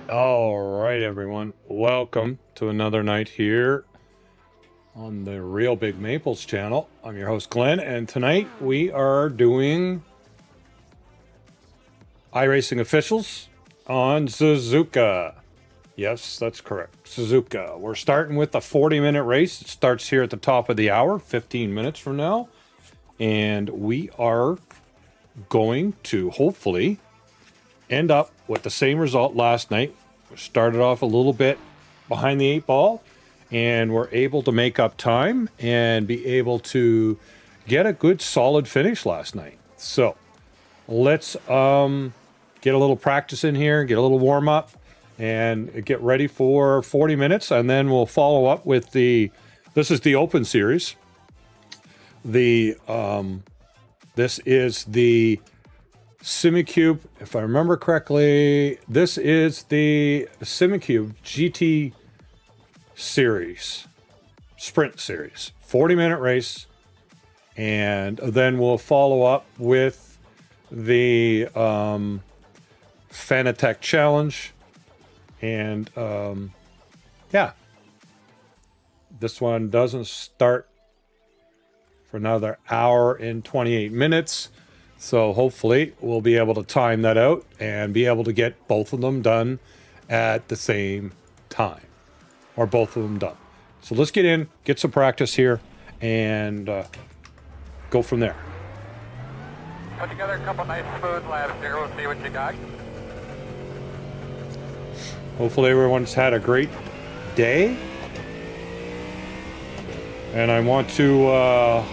All right, everyone. Welcome to another night here on the Real Big Maples channel. I'm your host, Glenn, and tonight we are doing iRacing officials on Suzuka. Yes, that's correct. Suzuka. We're starting with a 40-minute race. It starts here at the top of the hour, 15 minutes from now. And we are going to hopefully end up with the same result last night. We started off a little bit behind the 8 ball, and we're able to make up time and be able to get a good solid finish last night. So let's get a little practice in here, get a little warm up, and get ready for 40 minutes, and then we'll follow up with this is the Open Series. This is the SimCube, if I remember correctly, this is the SimCube GT Series, Sprint Series, 40-minute race, and then we'll follow up with the Fanatec Challenge, and yeah, this one doesn't start for another hour and 28 minutes. So hopefully we'll be able to time that out and be able to get both of them done at the same time, or both of them done. So let's get in, get some practice here, and go from there. Put together a couple nice smooth laps here. We'll see what you got. Hopefully everyone's had a great day. And I want to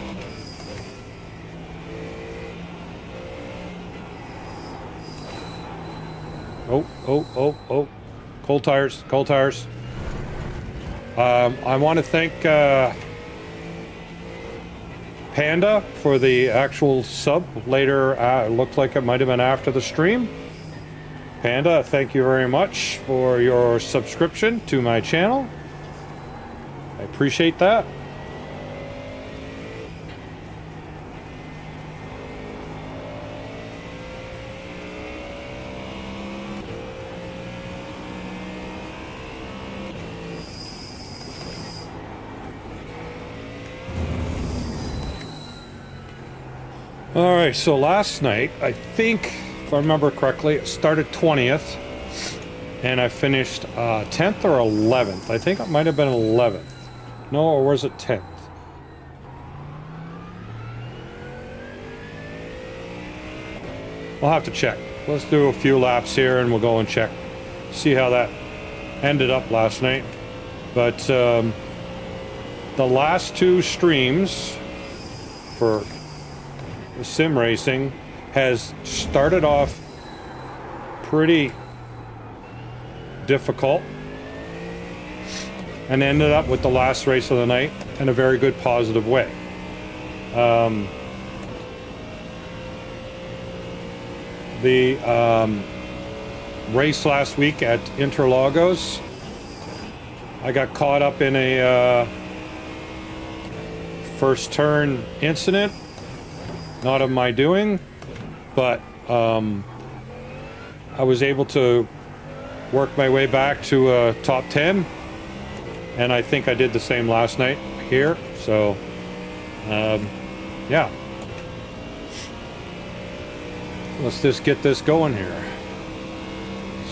oh, cold tires. I want to thank Panda for the actual sub later. It looked like it might have been after the stream. Panda, thank you very much for your subscription to my channel. I appreciate that. All right, so last night, I think, if I remember correctly, it started 20th, and I finished 10th or 11th. I think it might have been 11th. No, or was it 10th? We'll have to check. Let's do a few laps here, and we'll go and check, see how that ended up last night. But the last two streams for SimRacing has started off pretty difficult and ended up with the last race of the night in a very good positive way. The race last week at Interlagos, I got caught up in a first turn incident. Not of my doing, but I was able to work my way back to a top 10, and I think I did the same last night here. So, yeah. Let's just get this going here.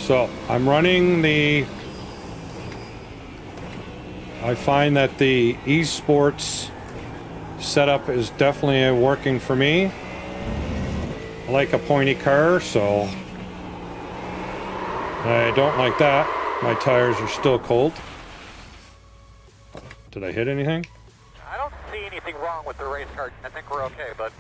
So, I'm running I find that the esports setup is definitely working for me. I like a pointy car, so I don't like that. My tires are still cold. Did I hit anything? I don't see anything wrong with the race car. I think we're okay, but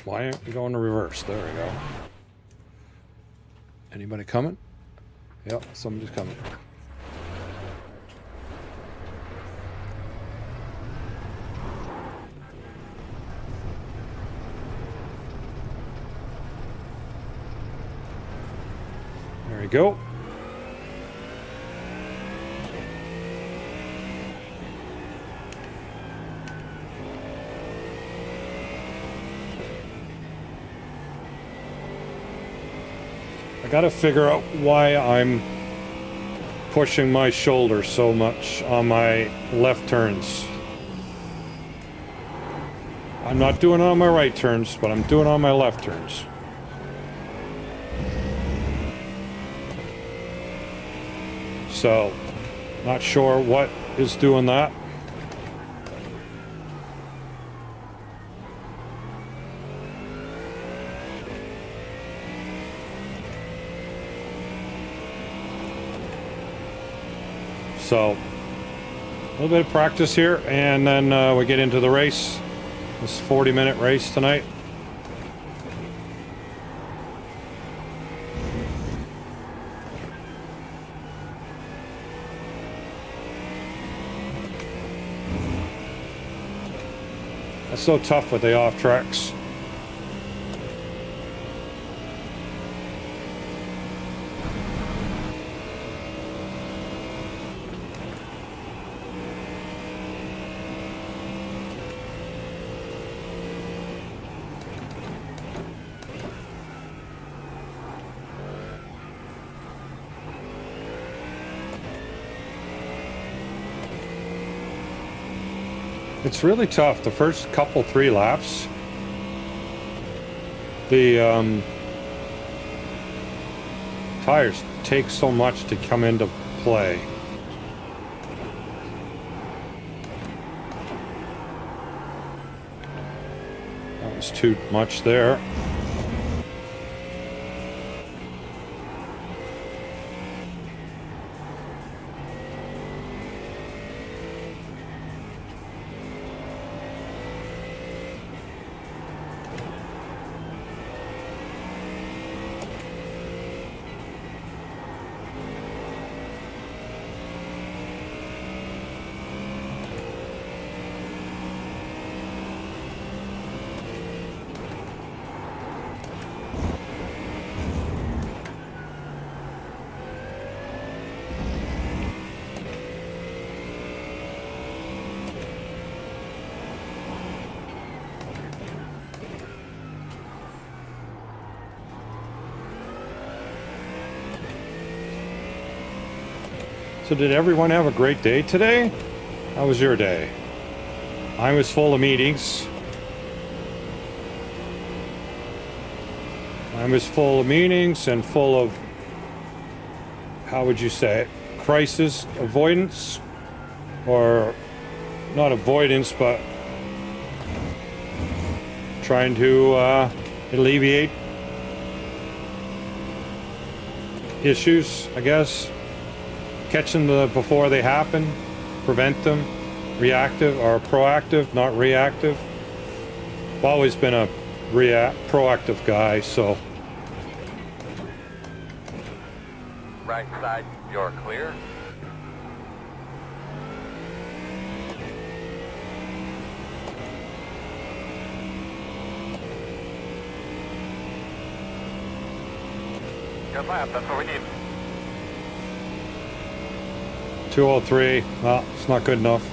Why aren't we going to reverse? There we go. Anybody coming? Yep, somebody's coming. There we go. gotta figure out why I'm pushing my shoulder so much on my left turns. I'm not doing it on my right turns, but I'm doing it on my left turns. So, not sure what is doing that. So, a little bit of practice here, and then we get into the race. This 40-minute race tonight. It's so tough with the off tracks. It's really tough. The first couple, 3 laps, the tires take so much to come into play. That was too much there. So did everyone have a great day today? How was your day? I was full of meetings. I was full of meetings and full of, how would you say it, crisis avoidance, or not avoidance, but trying to alleviate issues, I guess. Catching them before they happen, prevent them, reactive or proactive, not reactive. I've always been a proactive guy, so. Right side, you're clear. Good lap, that's what we need. 203, well, it's not good enough.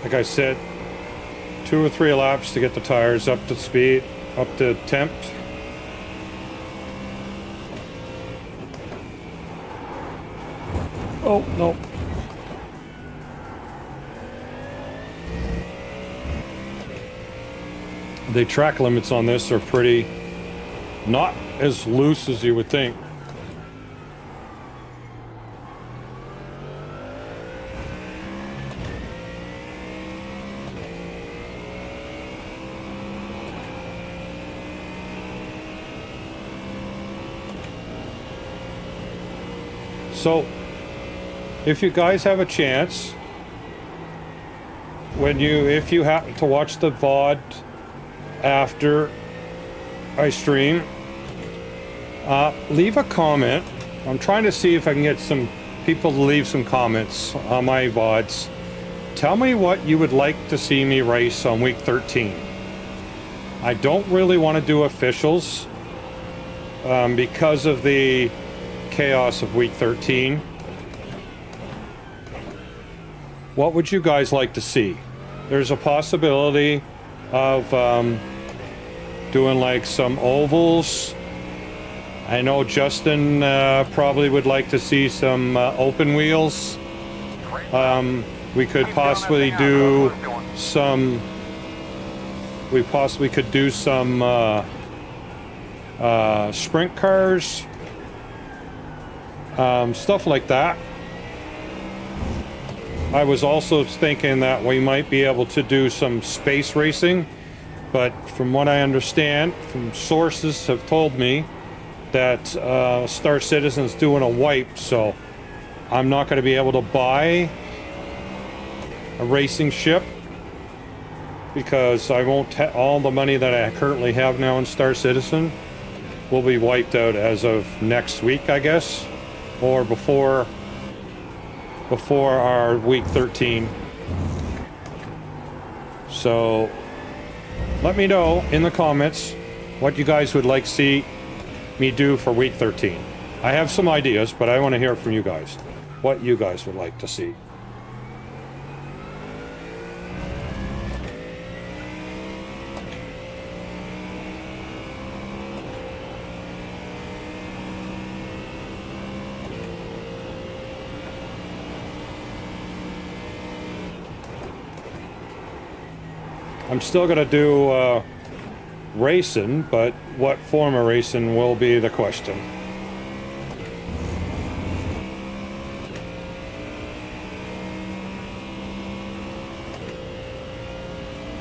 Like I said, 2 or 3 laps to get the tires up to speed, up to temp. Oh, no. The track limits on this are pretty, not as loose as you would think. So, if you guys have a chance, if you happen to watch the VOD after I stream, leave a comment I'm trying to see if I can get some people to leave some comments on my VODs. Tell me what you would like to see me race on week 13. I don't really want to do officials because of the chaos of week 13. What would you guys like to see? There's a possibility of doing like some ovals. I know Justin probably would like to see some open wheels. We could possibly do some. We possibly could do some sprint cars, stuff like that. I was also thinking that we might be able to do some space racing, but from what I understand, from sources have told me that Star Citizen's doing a wipe, so I'm not going to be able to buy a racing ship because I won't all the money that I currently have now in Star Citizen will be wiped out as of next week, I guess, or before our week 13. So let me know in the comments what you guys would like to see me do for week 13. I have some ideas, but I want to hear from you guys what you guys would like to see. I'm still going to do racing, but what form of racing will be the question.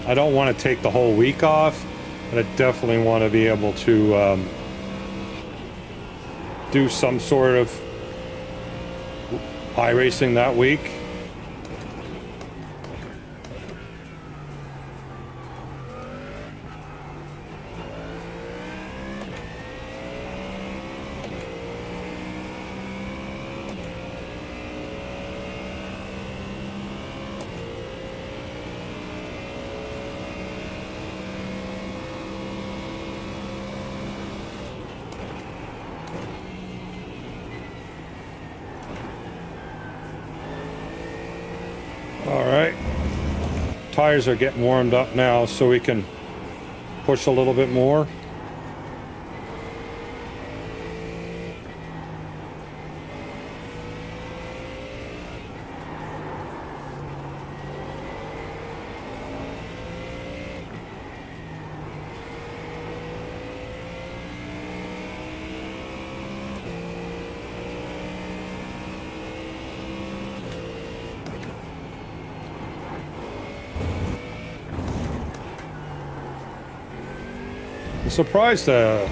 I don't want to take the whole week off, but I definitely want to be able to do some sort of iRacing that week. All right, tires are getting warmed up now, so we can push a little bit more. I'm surprised the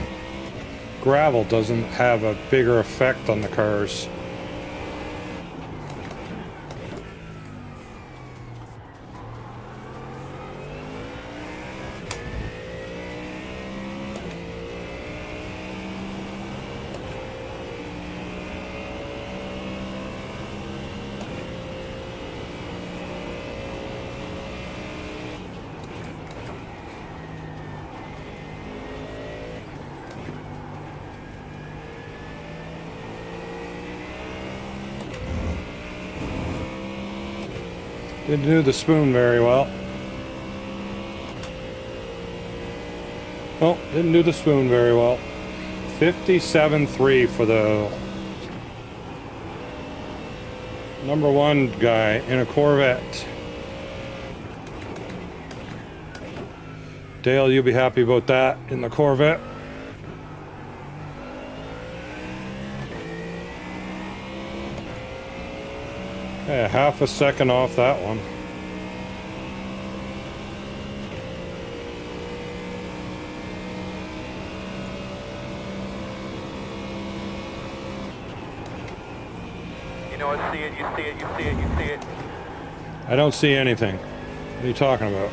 gravel doesn't have a bigger effect on the cars. Didn't do the spoon very well. Oh, didn't do the spoon very well. 57.3 for the number one guy in a Corvette. Dale, you'll be happy about that in the Corvette. Yeah, half a second off that one. You know what? See it, you see it, you see it, you see it. I don't see anything. What are you talking about?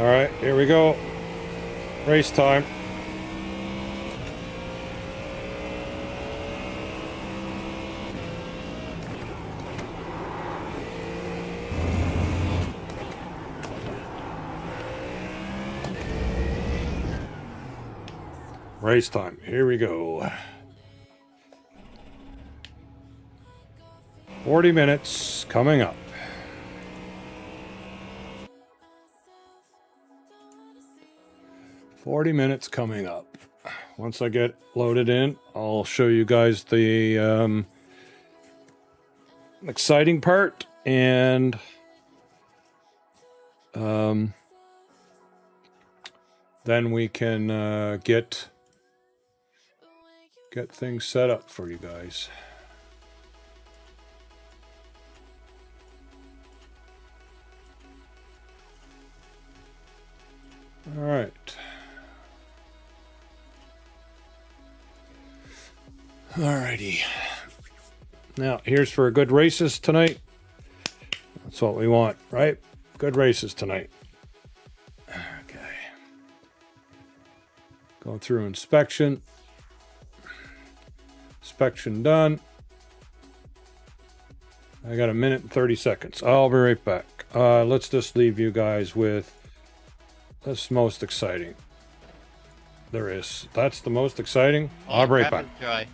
All right, here we go. Race time. Race time. Here we go. 40 minutes coming up. $40 coming up. Once I get loaded in, I'll show you guys the exciting part, and then we can get things set up for you guys. All right. Alrighty. Now, here's for good races tonight. That's what we want, right? Good races tonight. Okay. Go through inspection. Inspection done. I got 1 minute and 30 seconds. I'll be right back. Let's just leave you guys with this most exciting there is. That's the most exciting. I'll be right back. Try.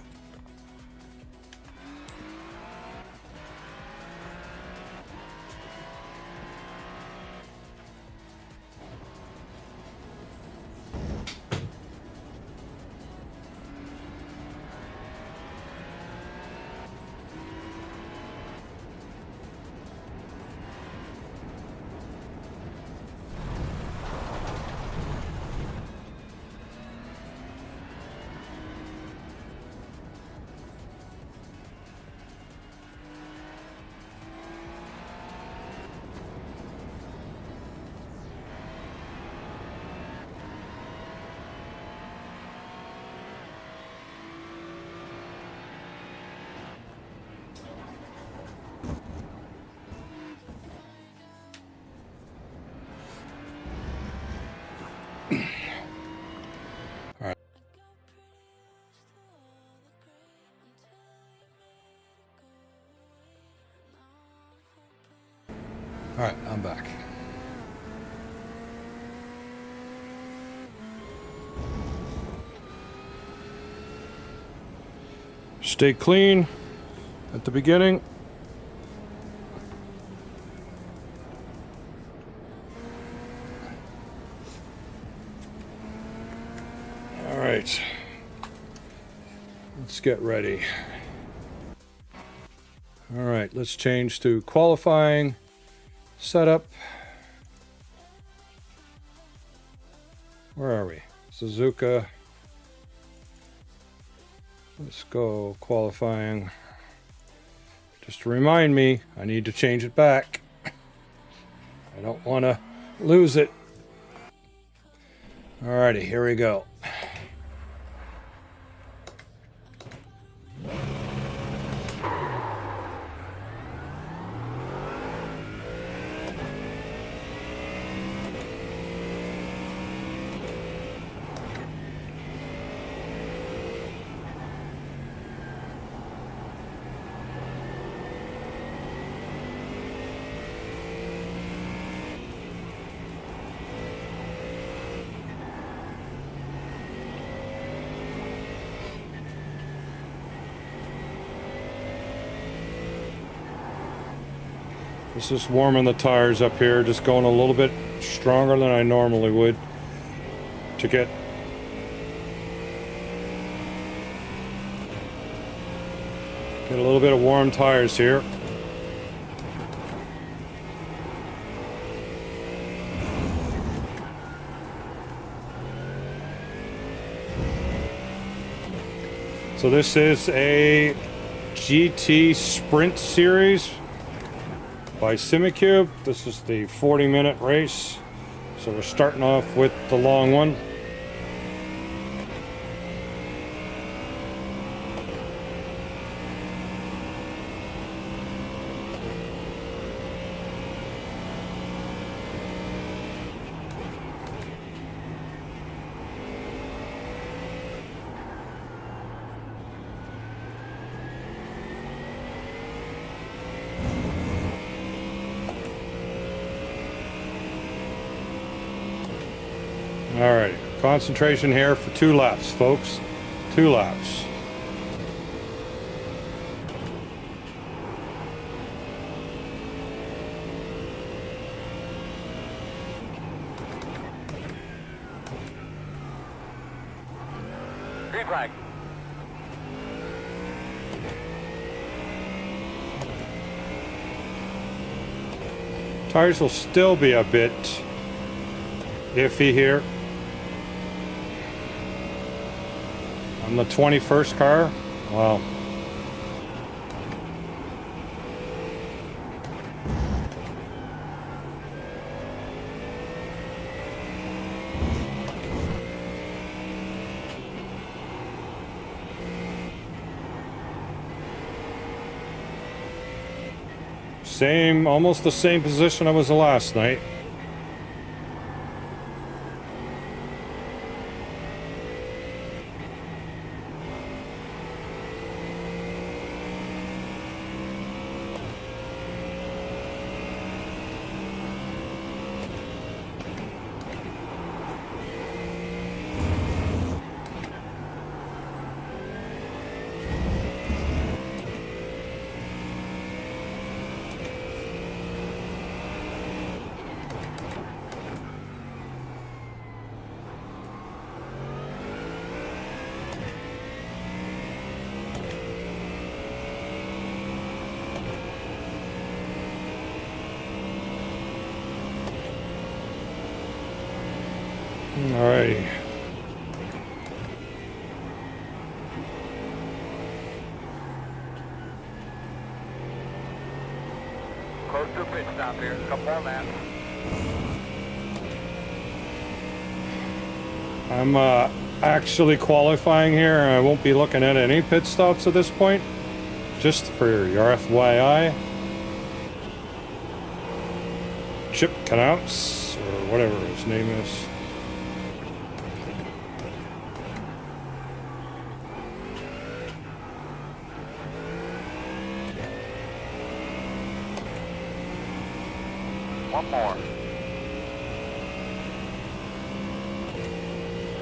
All right, I'm back. Stay clean at the beginning. All right. Let's get ready. All right, let's change to qualifying. Setup. Where are we? Suzuka. Let's go qualifying. Just to remind me, I need to change it back. I don't want to lose it. Alrighty, here we go. This is warming the tires up here, just going a little bit stronger than I normally would to get a little bit of warm tires here. So this is a GT Sprint Series by SimRacing. This is the 40-minute race. So we're starting off with the long one. Alright, concentration here for 2 laps, folks. 2 laps. Green flag. Tires will still be a bit iffy here. On the 21st car, wow. Same, almost the same position I was the last night. Alrighty. Close to a pit stop here. A couple more laps. I'm actually qualifying here. I won't be looking at any pit stops at this point. Just for your FYI. Chip Canouts, or whatever his name is. One more.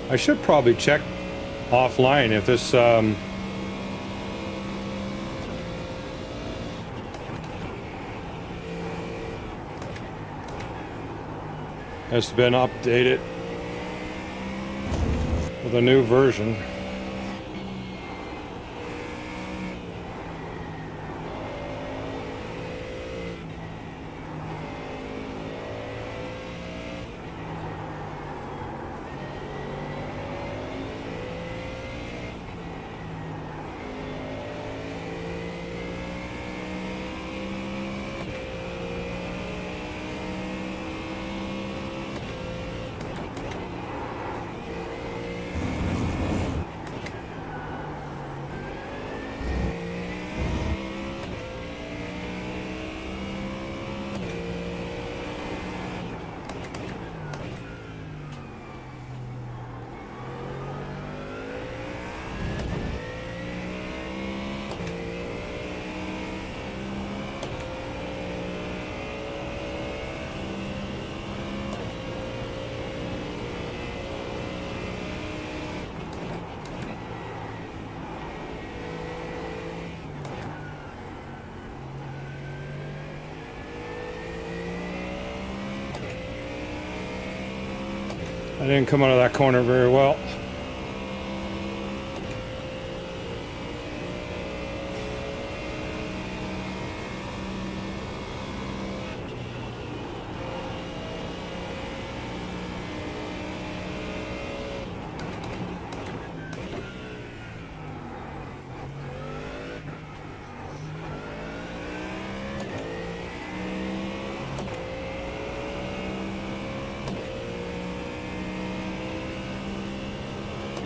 I should probably check offline if this has been updated with a new version. I didn't come out of that corner very well.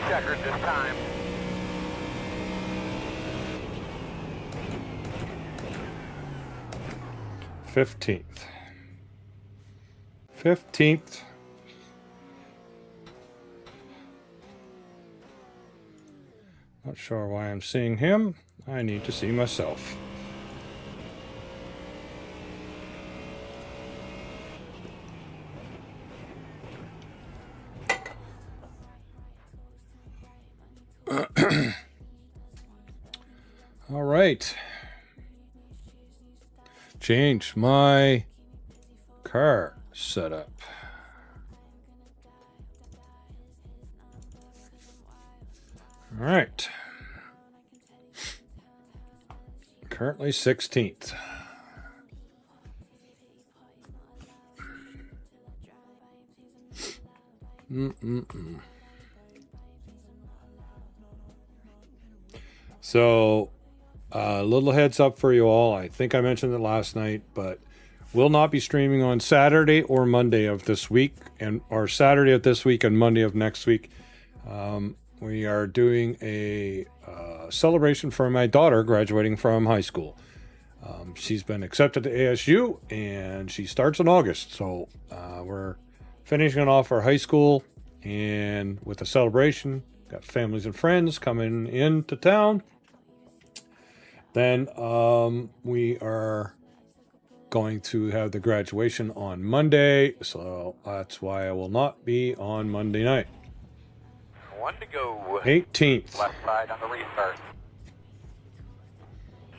Checkered this time. Fifteenth. 15th. Not sure why I'm seeing him. I need to see myself. All right. Change my car setup. All right. Currently 16th. So, a little heads up for you all. I think I mentioned it last night, but will not be streaming on Saturday or Monday of this week, or Saturday of this week and Monday of next week. We are doing a celebration for my daughter graduating from high school. She's been accepted to ASU, and she starts in August. So we're finishing off our high school, and with a celebration, got families and friends coming into town. Then we are going to have the graduation on Monday, so that's why I will not be on Monday night. 1 to go. 18th. Left side on the restart.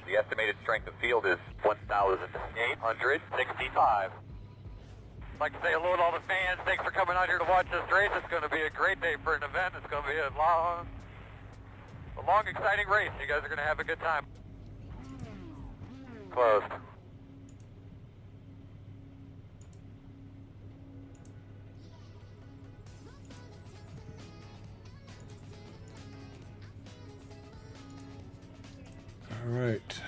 The estimated strength of field is 1,865. I'd like to say hello to all the fans. Thanks for coming out here to watch this race. It's going to be a great day for an event. It's going to be a long, exciting race. You guys are going to have a good time. Closed. All right.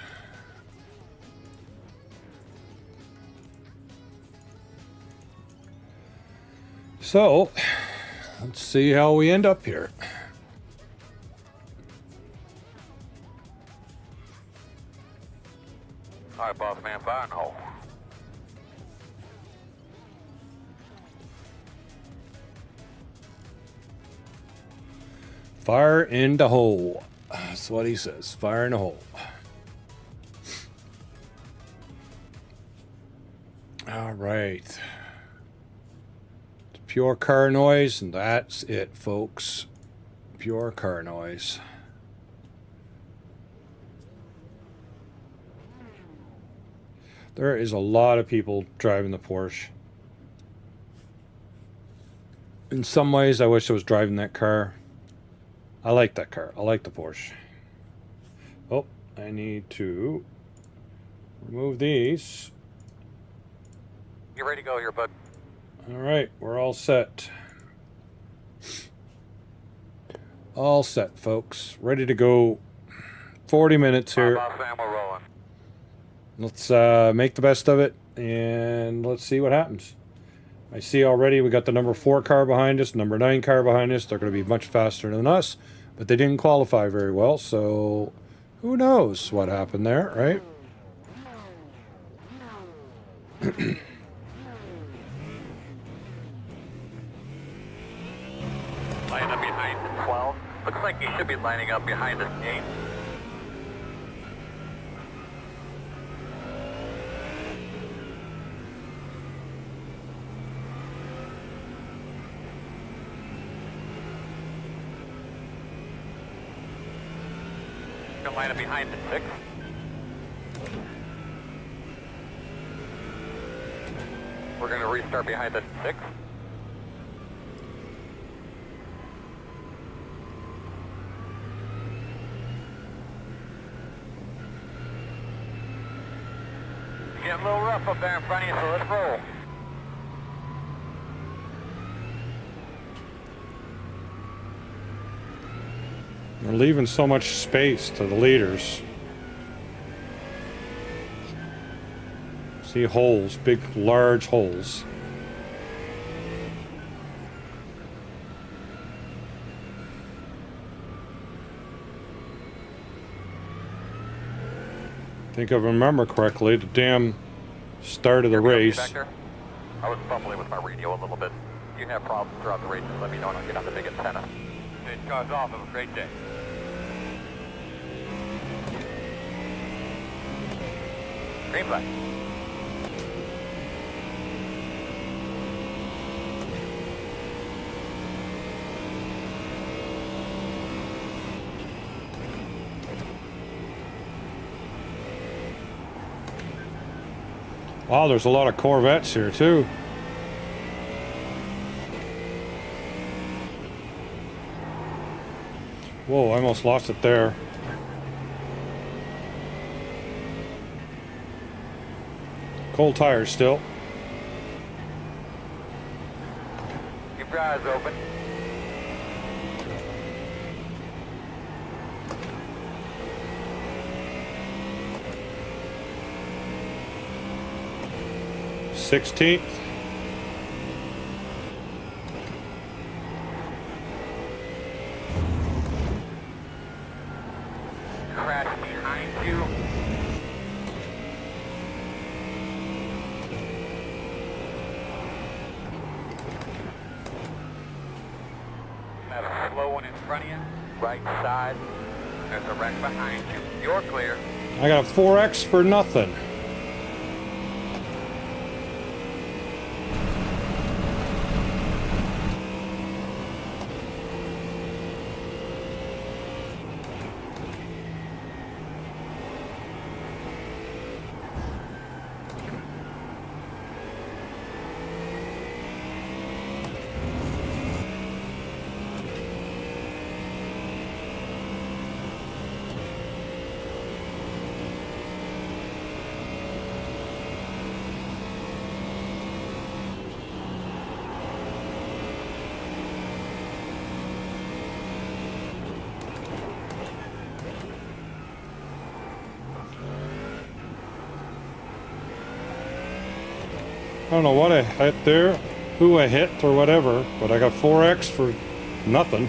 So, let's see how we end up here. All right, boss man, fire in the hole. Fire in the hole. That's what he says. Fire in the hole. All right. It's pure car noise, and that's it, folks. Pure car noise. There is a lot of people driving the Porsche. In some ways, I wish I was driving that car. I like that car. I like the Porsche. Oh, I need to remove these. You ready to go here, bud? All right, we're all set. All set, folks. Ready to go. 40 minutes here. Boss man, we're rolling. Let's make the best of it, and let's see what happens. I see already we got the number 4 car behind us, number 9 car behind us. They're going to be much faster than us, but they didn't qualify very well, so who knows what happened there, right? Line up behind the 12. Looks like you should be lining up behind this gate. Gonna line up behind the 6. We're gonna restart behind the 6. Getting a little rough up there in front of you, so let's roll. We're leaving so much space to the leaders. See holes, big, large holes. I think if I remember correctly, the damn start of the race. Back there? I was fumbling with my radio a little bit. If you have problems throughout the race, just let me know and I'll get on the big antenna. It goes off. Have a great day. Green flag. Wow, there's a lot of Corvettes here too. Whoa, I almost lost it there. Cold tires still. Keep your eyes open. Sixteenth. Crash behind you. Have a slow one in front of you. Right side. There's a wreck behind you. You're clear. I got a 4X for nothing. I don't know what I hit there, who I hit or whatever, but I got 4X for nothing.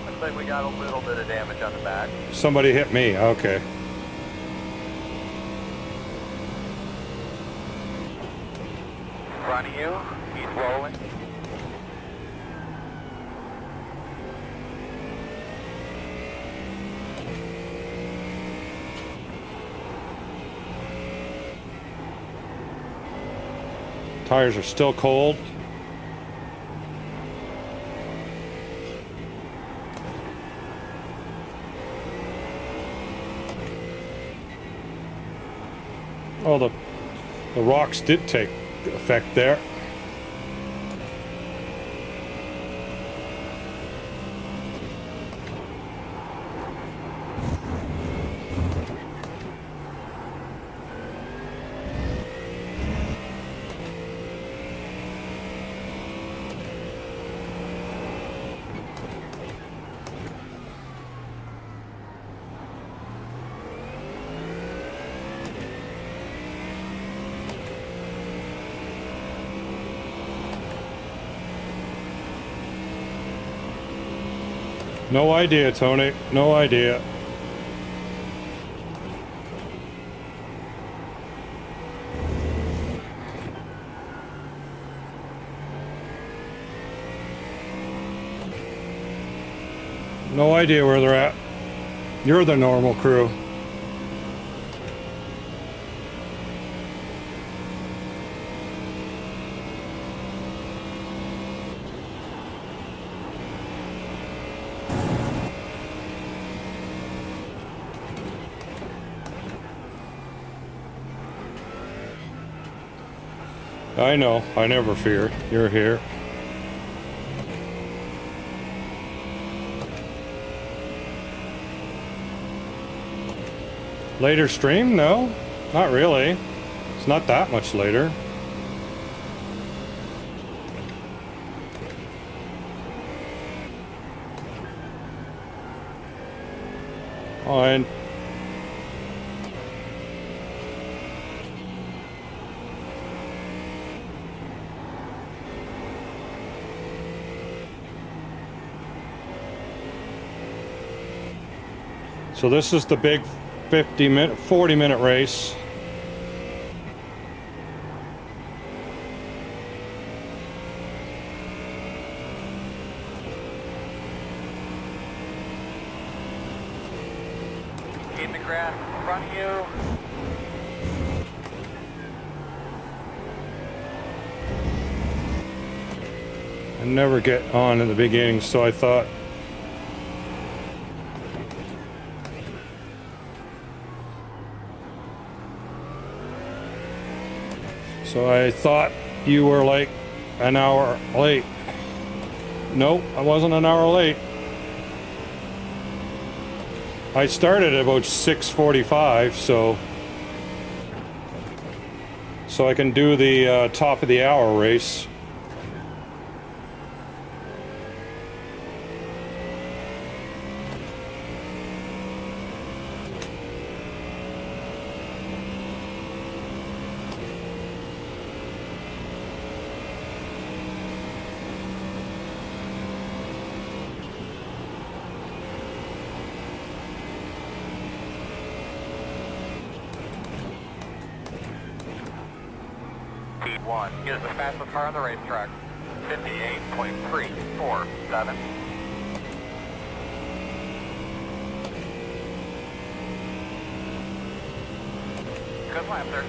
Looks like we got a little bit of damage on the back. Somebody hit me, okay. In front of you. He's rolling. Tires are still cold. Oh, the rocks did take effect there. No idea, Tony. No idea. No idea where they're at. You're the normal crew. I know, I never fear. You're here. Later stream? No, not really. It's not that much later. Oh, and so this is the big 40-minute race. In the grass in front of you. I never get on in the beginning, so I thought. So I thought you were like an hour late. Nope, I wasn't an hour late. I started at about 6:45, so I can do the top of the hour race. P1 is the fastest car on the racetrack. 58.347. Good lap, sir.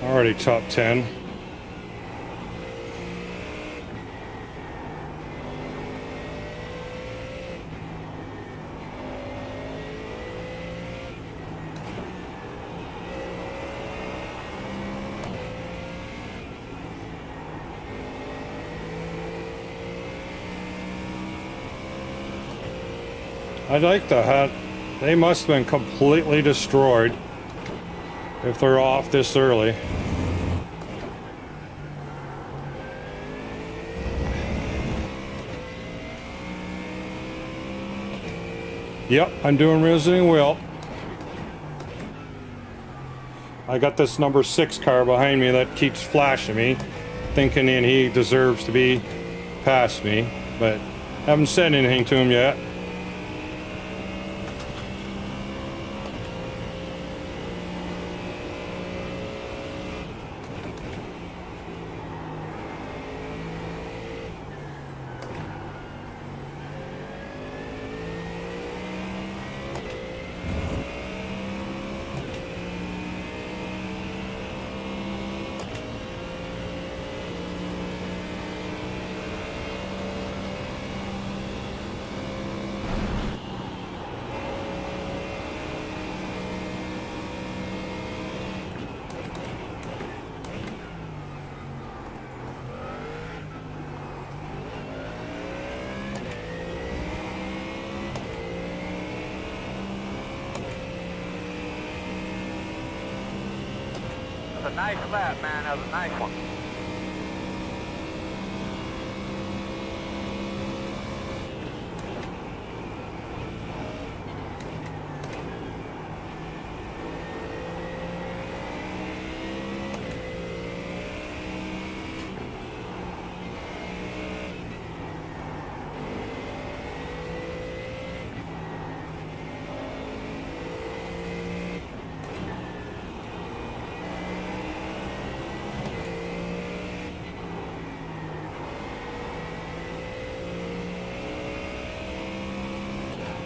Already top 10. I like the hut. They must have been completely destroyed if they're off this early. Yep, I'm doing Resident Evil. I got this number 6 car behind me that keeps flashing me, thinking he deserves to be past me, but haven't said anything to him yet. That's a nice lap, man. That was a nice one.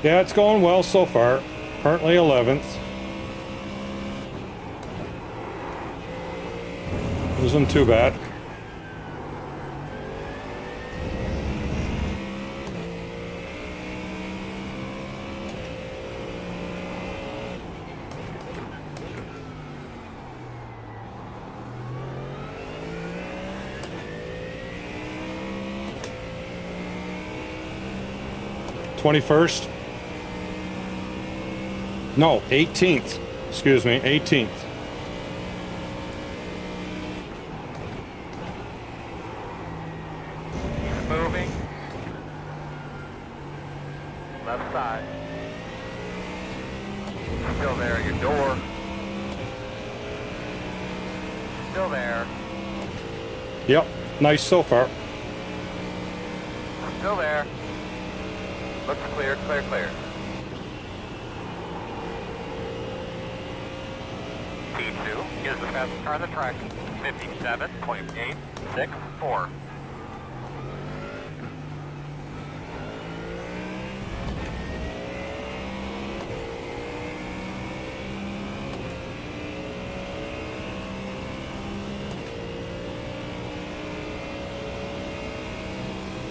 Yeah, it's going well so far. Currently 11th. Isn't too bad. '21st. No, 18th. Excuse me, 18th. Moving. Left side. Still there, your door. Still there. Yep, nice so far. Still there. Looks clear, clear, clear. P2 is the fastest car on the track. 57.864.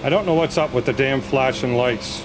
I don't know what's up with the damn flashing lights.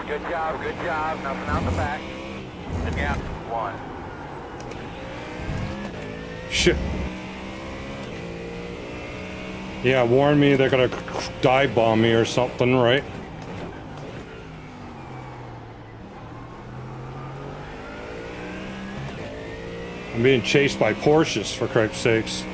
Good job, good job. Nothing out the back. The gap, 1. Shit. Yeah, warn me they're gonna dive bomb me or something, right? I'm being chased by Porsches, for Christ's sakes.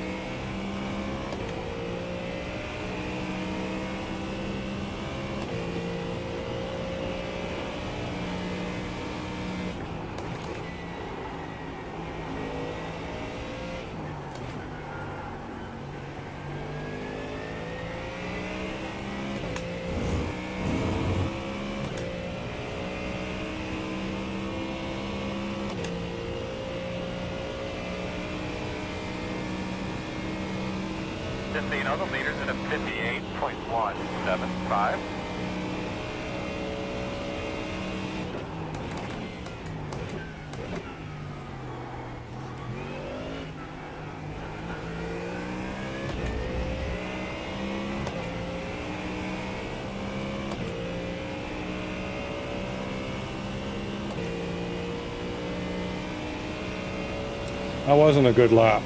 Just so you know, the leader's at a 58.175. That wasn't a good lap.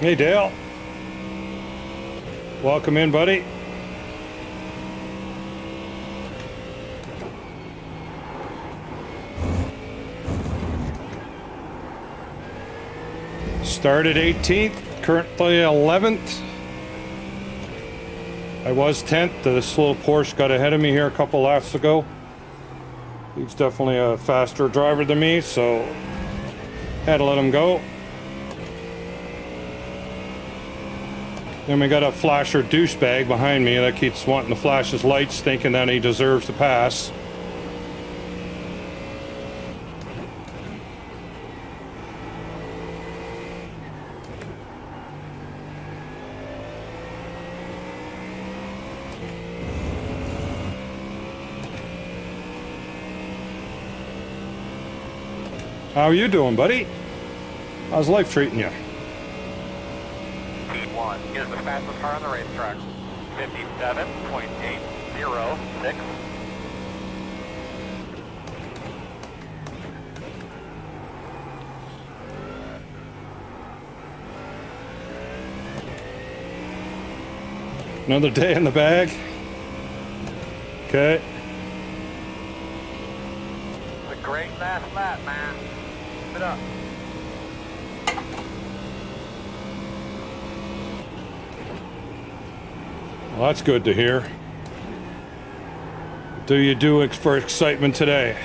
Hey, Dale. Welcome in, buddy. Started 18th, currently 11th. I was 10th. This little Porsche got ahead of me here a couple laps ago. He's definitely a faster driver than me, so had to let him go. Then we got a flasher douchebag behind me that keeps wanting to flash his lights, thinking that he deserves to pass. How are you doing, buddy? How's life treating you? P1 is the fastest car on the racetrack. 57.806. Another day in the bag. Okay. It's a great last lap, man. Keep it up. Well, that's good to hear. What do you do for excitement today?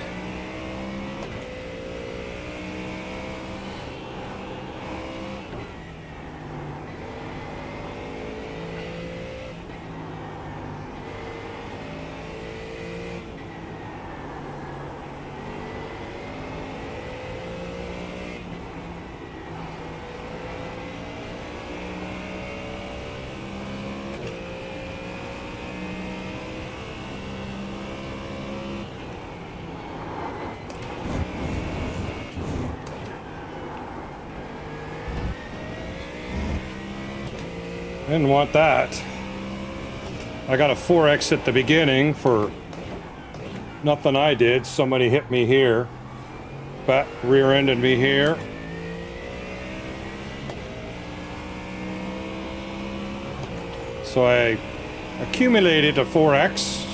Didn't want that. I got a 4X at the beginning for nothing I did. Somebody hit me here. rear-ended me here. So I accumulated a 4X.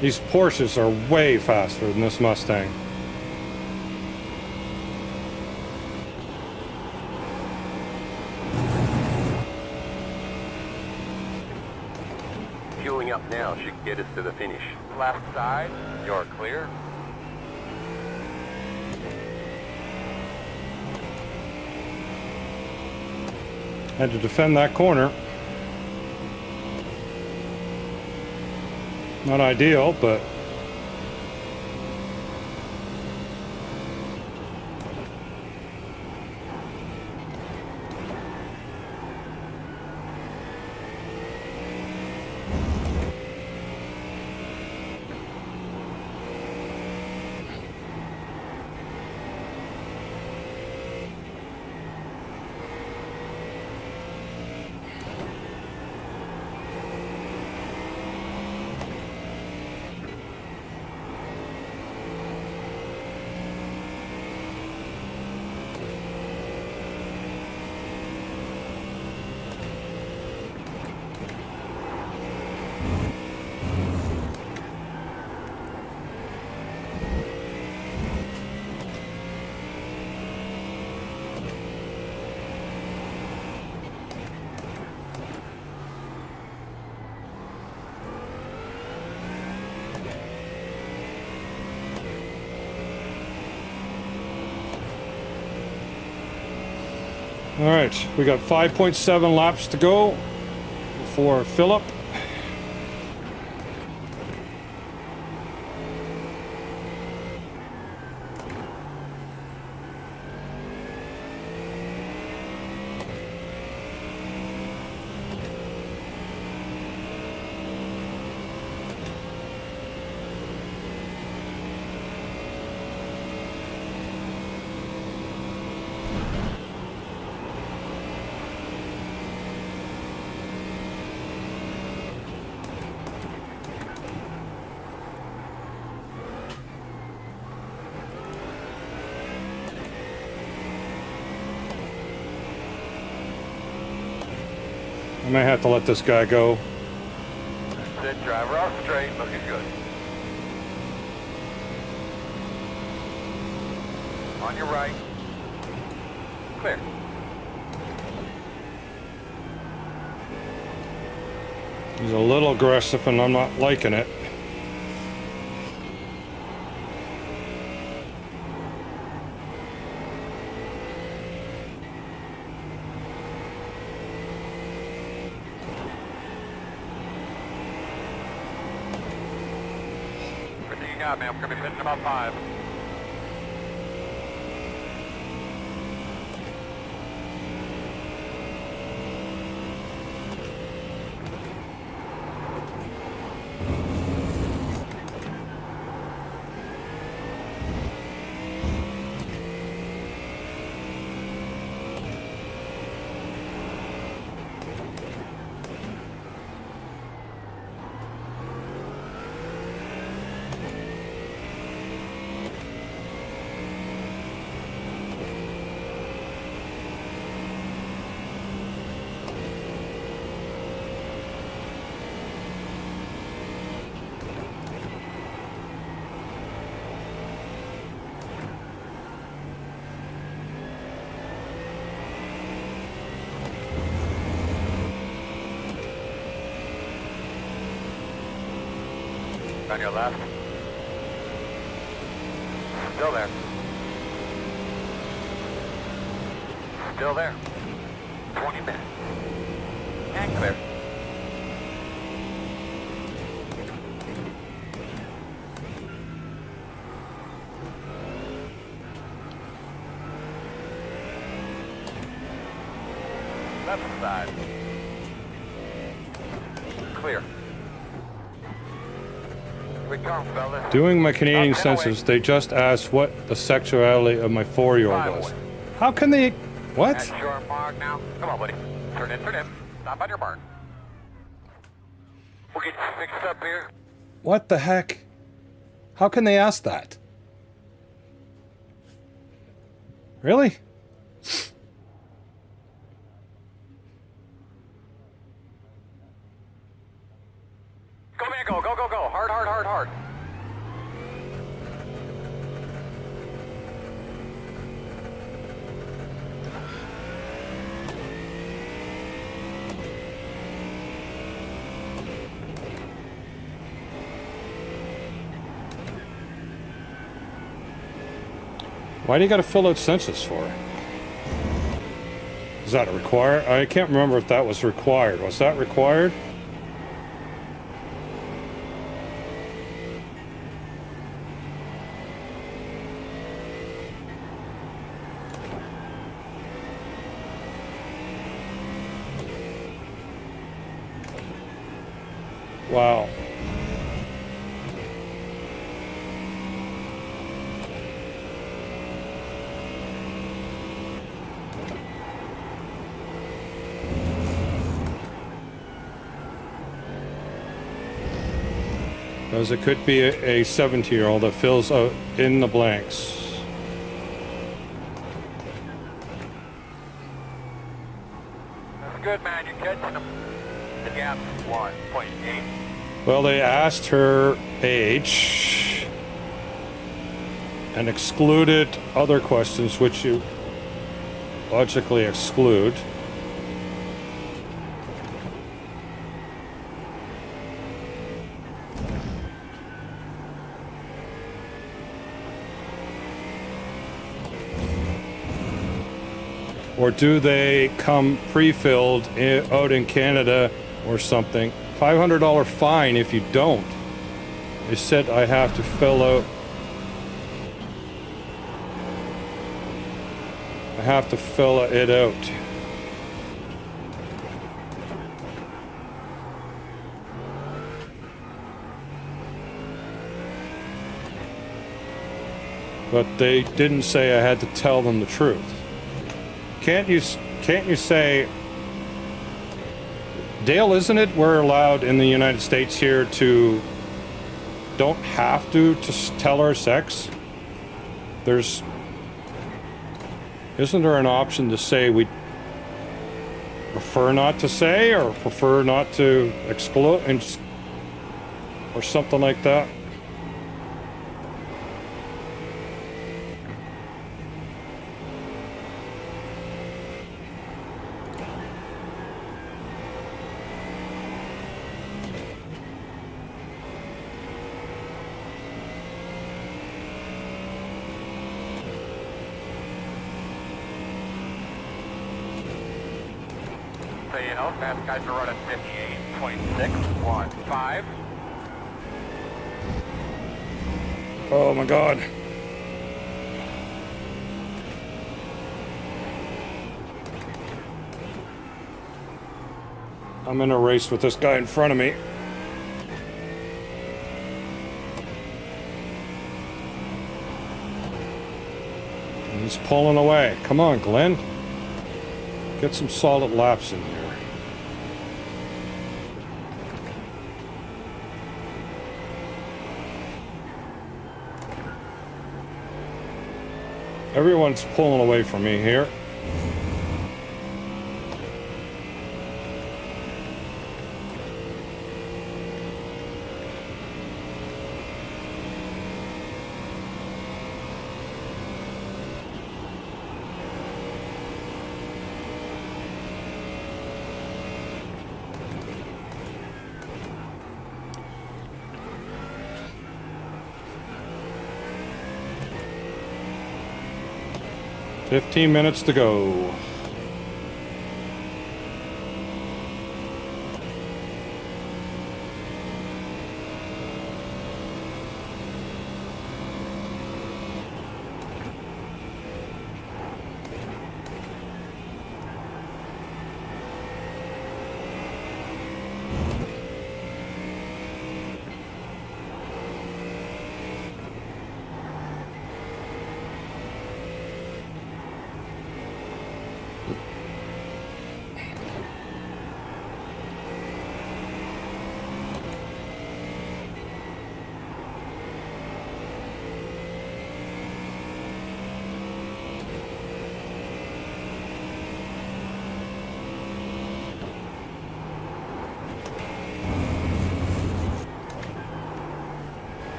These Porsches are way faster than this Mustang. Fueling up now should get us to the finish. Left side, you're clear. Had to defend that corner. Not ideal, but all right, we got 5.7 laps to go before Phillip. I may have to let this guy go. Sit driver off straight, looking good. On your right. Clear. He's a little aggressive and I'm not liking it. Everything you got, man. We're going to be finishing about 5. On your left. Still there. Still there. 20 minutes. And clear. Left side. Clear. come, fellas. Doing my Canadian Up and away. census, they just asked what the sexuality of my 4-year-old Drive was. away. How can they... What? That's your mark now. Come on, buddy. Turn in, turn in. Stop on your mark. We'll get you fixed up here. What the heck? How can they ask that? Really? Go, man, go, go, go, go. Hard, hard, hard, hard. Why do you gotta fill out census for? Is that a require? I can't remember if that was required. Was that required? Wow. Because it could be a 17-year-old that fills out in the blanks. That's good, man. You're catching them. The gap's 1.8. Well, they asked her age and excluded other questions, which you logically exclude. Or do they come pre-filled out in Canada or something? $500 fine if you don't. They said I have to fill out. I have to fill it out. But they didn't say I had to tell them the truth. Can't you say, Dale, isn't it we're allowed in the United States here to don't have to tell our sex? Isn't there an option to say we prefer not to say or prefer not to exclude or something like that? So, you know, fast guys are running 58.615. Oh my God. I'm in a race with this guy in front of me. And he's pulling away. Come on, Glenn. Get some solid laps in here. Everyone's pulling away from me here. "15 minutes to go."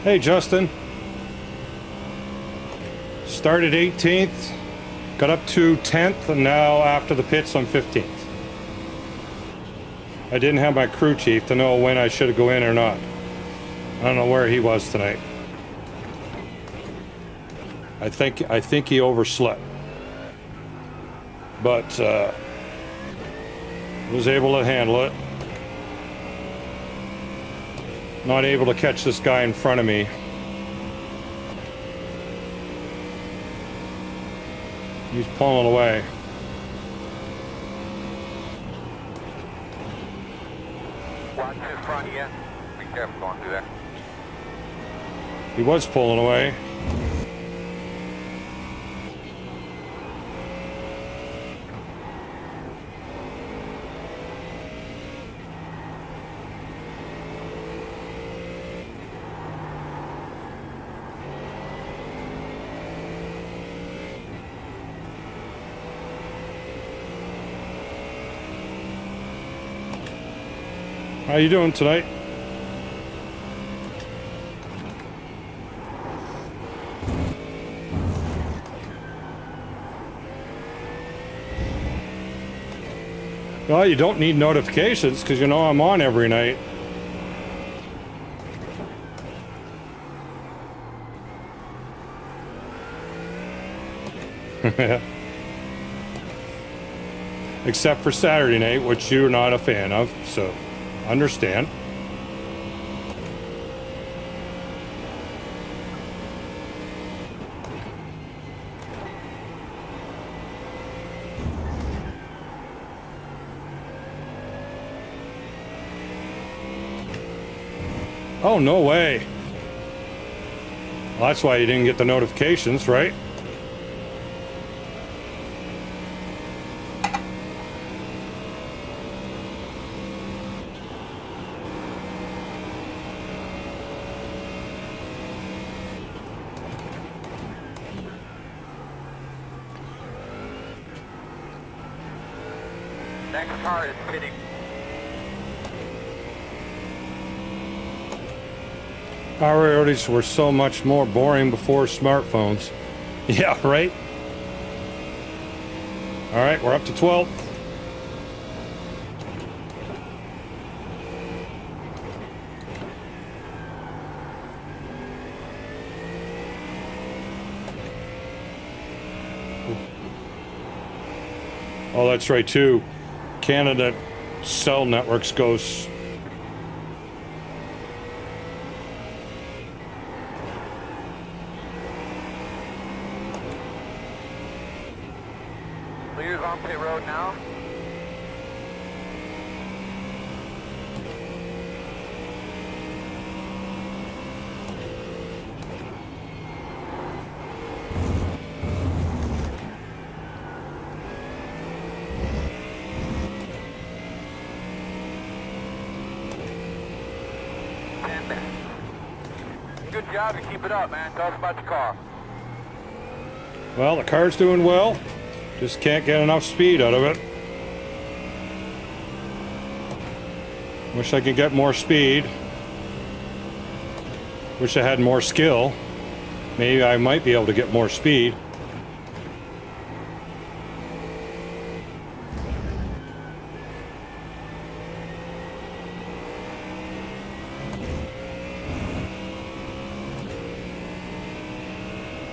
Hey, Justin. Started 18th, got up to 10th, and now after the pits, I'm 15th. I didn't have my crew chief to know when I should go in or not. I don't know where he was tonight. I think he overslept. But was able to handle it. Not able to catch this guy in front of me. He's pulling away. Watch in front of you. Be careful going through there. He was pulling away. How you doing tonight? Well, you don't need notifications because you know I'm on every night. Except for Saturday night, which you're not a fan of, so understand. Oh, no way. Well, that's why you didn't get the notifications, right? Next car is pitting. Our priorities were so much more boring before smartphones. Yeah, right? All right, we're up to 12th. Oh, that's right, too. Canada cell networks goes... Leaders on pit road now. Good job, you keep it up, man. Tell us about the car. Well, the car's doing well. Just can't get enough speed out of it. Wish I could get more speed. Wish I had more skill. Maybe I might be able to get more speed.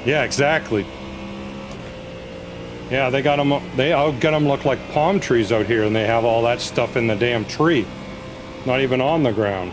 Yeah, exactly. Yeah, they got them. I'll get them look like palm trees out here, and they have all that stuff in the damn tree, not even on the ground.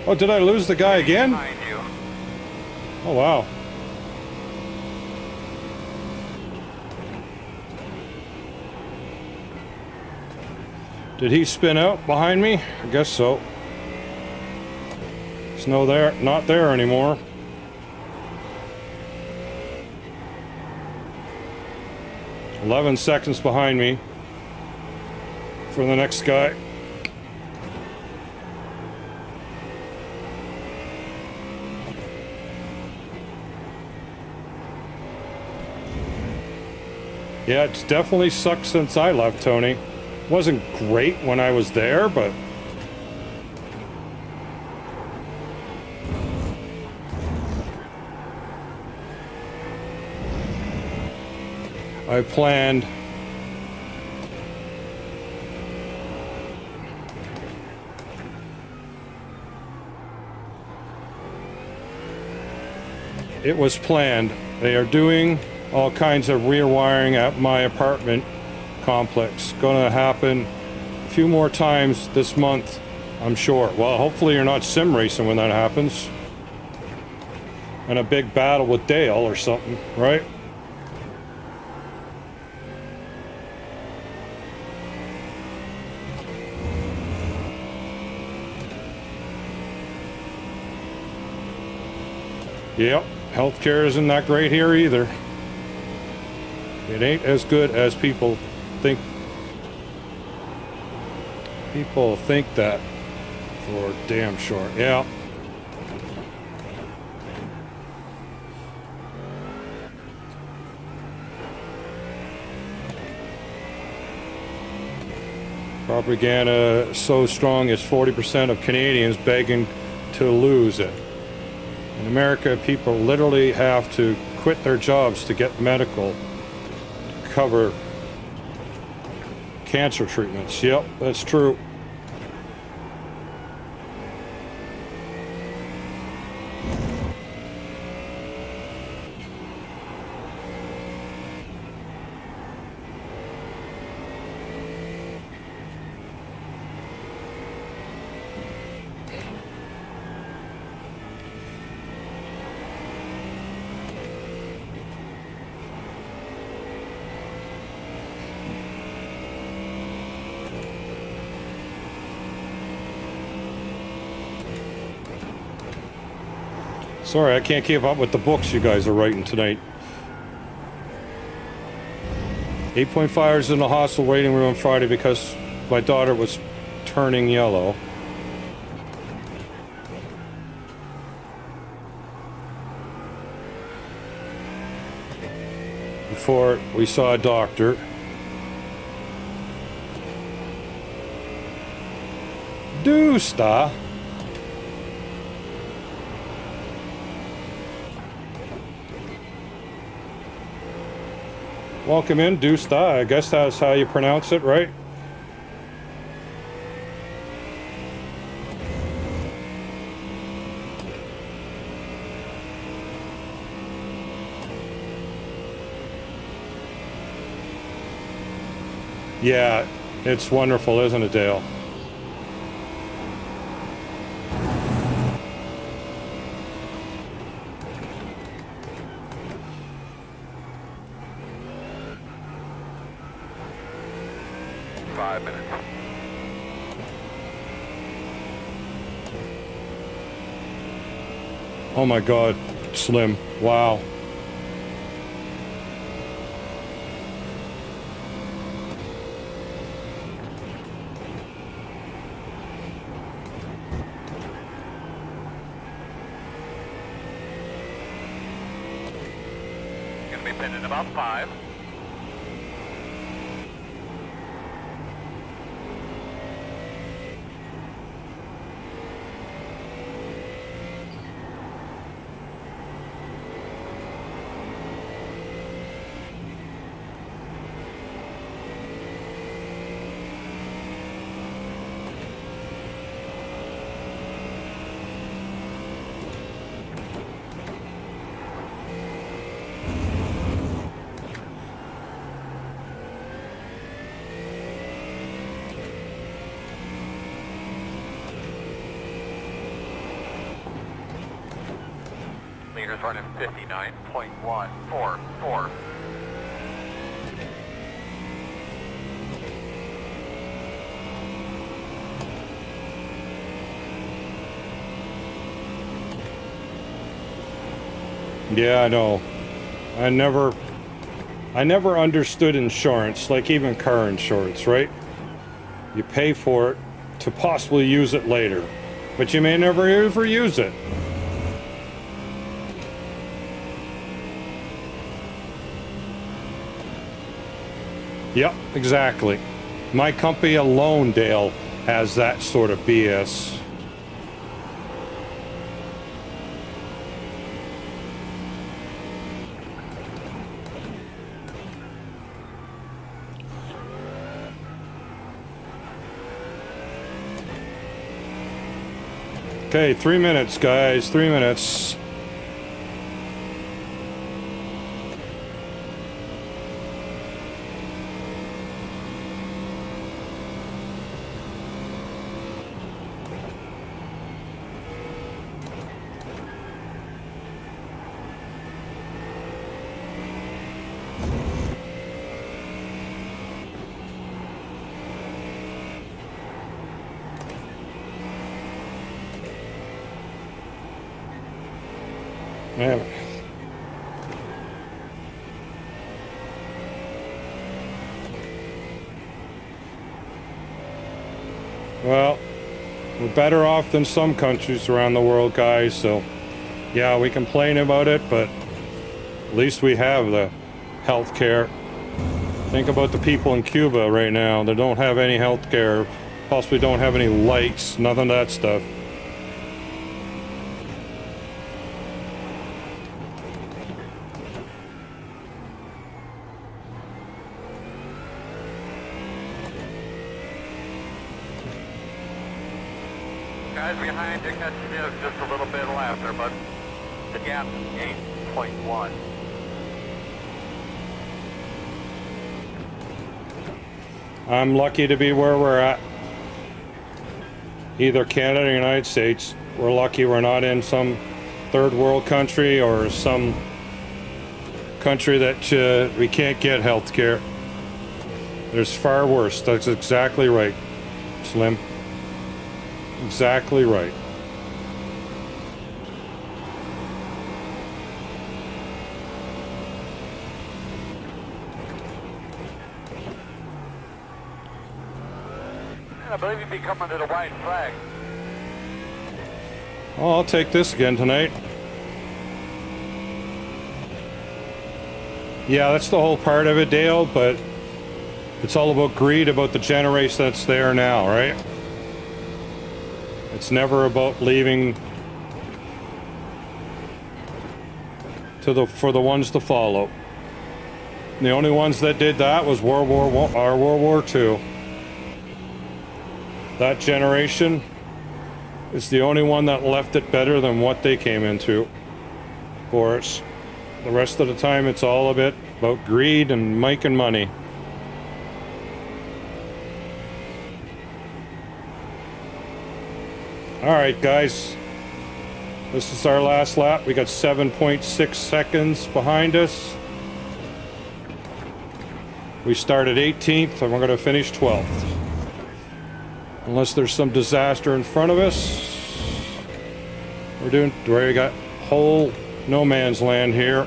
Oh, did I lose the guy again? Behind you. Oh, wow. Did he spin out behind me? I guess so. It's not there anymore. "11 seconds behind me for the next guy." Yeah, it's definitely sucked since I left, Tony. Wasn't great when I was there, but I planned it was planned. They are doing all kinds of rewiring at my apartment complex. Gonna happen a few more times this month, I'm sure. Well, hopefully you're not sim racing when that happens. And a big battle with Dale or something, right? Yep, healthcare isn't that great here either. It ain't as good as people think. People think that for damn sure. Yeah. Propaganda so strong as 40% of Canadians begging to lose it. In America, people literally have to quit their jobs to get medical to cover cancer treatments. Yep, that's true. Sorry, I can't keep up with the books you guys are writing tonight. 8.5 is in the hospital waiting room on Friday because my daughter was turning yellow. Before we saw a doctor. Dusta. Welcome in, Dusta. I guess that's how you pronounce it, right? Yeah, it's wonderful, isn't it, Dale? Oh my God, Slim. Wow. Gonna be pinning about 5. Leader's running 59.144. Yeah, I know. I never understood insurance, like even car insurance, right? You pay for it to possibly use it later, but you may never ever use it. Yep, exactly. My company alone, Dale, has that sort of BS. Okay, 3 minutes, guys. 3 minutes. Man. Well, we're better off than some countries around the world, guys, so yeah, we complain about it, but at least we have the health care. Think about the people in Cuba right now. They don't have any health care, possibly don't have any lights, none of that stuff. Guys behind you, catching you just a little bit left there, but the gap is 8.1. I'm lucky to be where we're at. Either Canada or the United States. We're lucky we're not in some third world country or some country that we can't get health care. There's far worse. That's exactly right, Slim. Exactly right. I believe you'd be coming to the white flag. Oh, I'll take this again tonight. Yeah, that's the whole part of it, Dale, but it's all about greed, about the generation that's there now, right? It's never about leaving for the ones to follow. The only ones that did that was World War II. That generation is the only one that left it better than what they came into for us. The rest of the time, it's all a bit about greed and making money. All right, guys. This is our last lap. We got 7.6 seconds behind us. We started 18th, and we're going to finish 12th. Unless there's some disaster in front of us. We got whole no man's land here.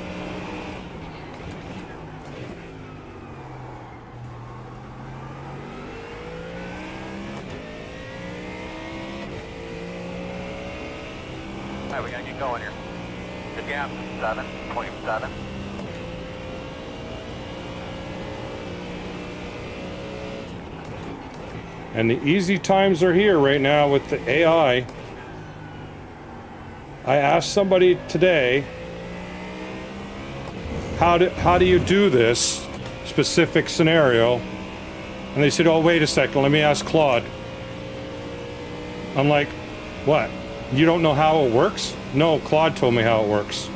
Alright, we gotta get going here. The gap is 7.7. And the easy times are here right now with the AI. I asked somebody today, how do you do this specific scenario? And they said, oh, wait a second, let me ask Claude. I'm like, what? You don't know how it works? No, Claude told me how it works.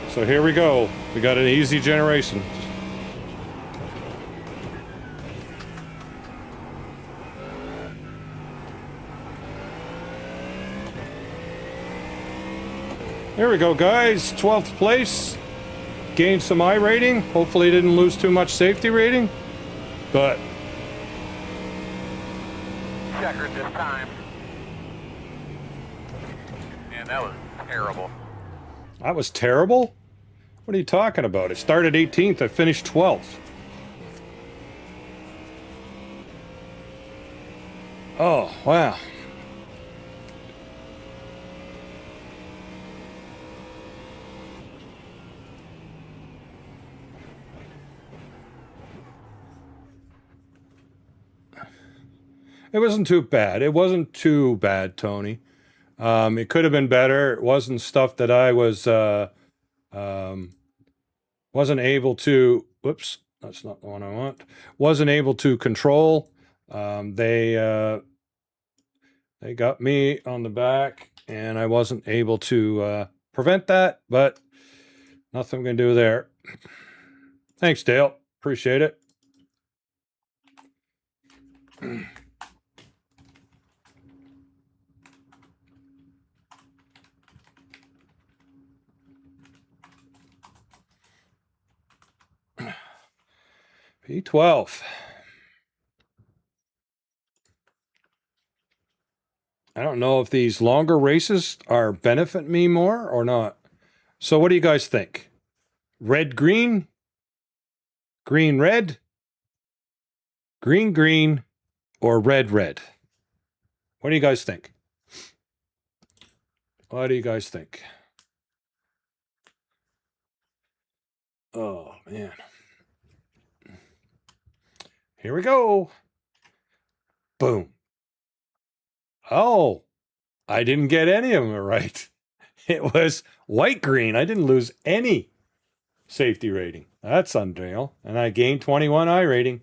So here we go. We got an easy generation. There we go, guys. 12th place. Gained some iRating. Hopefully didn't lose too much safety rating. But Checkered this time. Man, that was terrible. that was terrible. What are you talking about? It started 18th. I finished 12th. Oh, wow. It wasn't too bad. It wasn't too bad, Tony. It could have been better. It wasn't stuff that I was wasn't able to. Whoops, that's not the one I want. Wasn't able to control. They got me on the back, and I wasn't able to prevent that. But nothing we can do there. Thanks, Dale. Appreciate it. P12. I don't know if these longer races are benefit me more or not. So what do you guys think? Red, green? Green, red? Green, green? Or red, red? What do you guys think? What do you guys think? Oh, man. Here we go. Boom. Oh, I didn't get any of them right. It was white green. I didn't lose any safety rating. That's unreal. And I gained 21 iRating.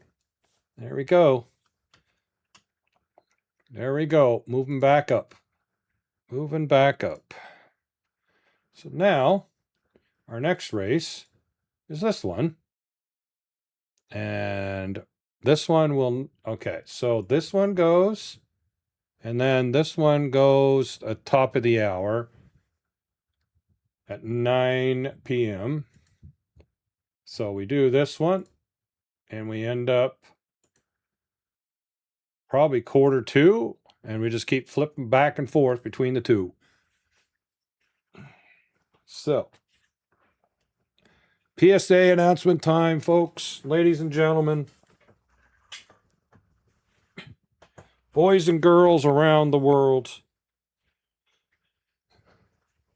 There we go. There we go. Moving back up. Moving back up. So now our next race is this one. And this one will, okay, so this one goes, and then this one goes at top of the hour at 9 p.m. So we do this one, and we end up probably 1:45, and we just keep flipping back and forth between the two. So, PSA announcement time, folks, ladies and gentlemen, boys and girls around the world.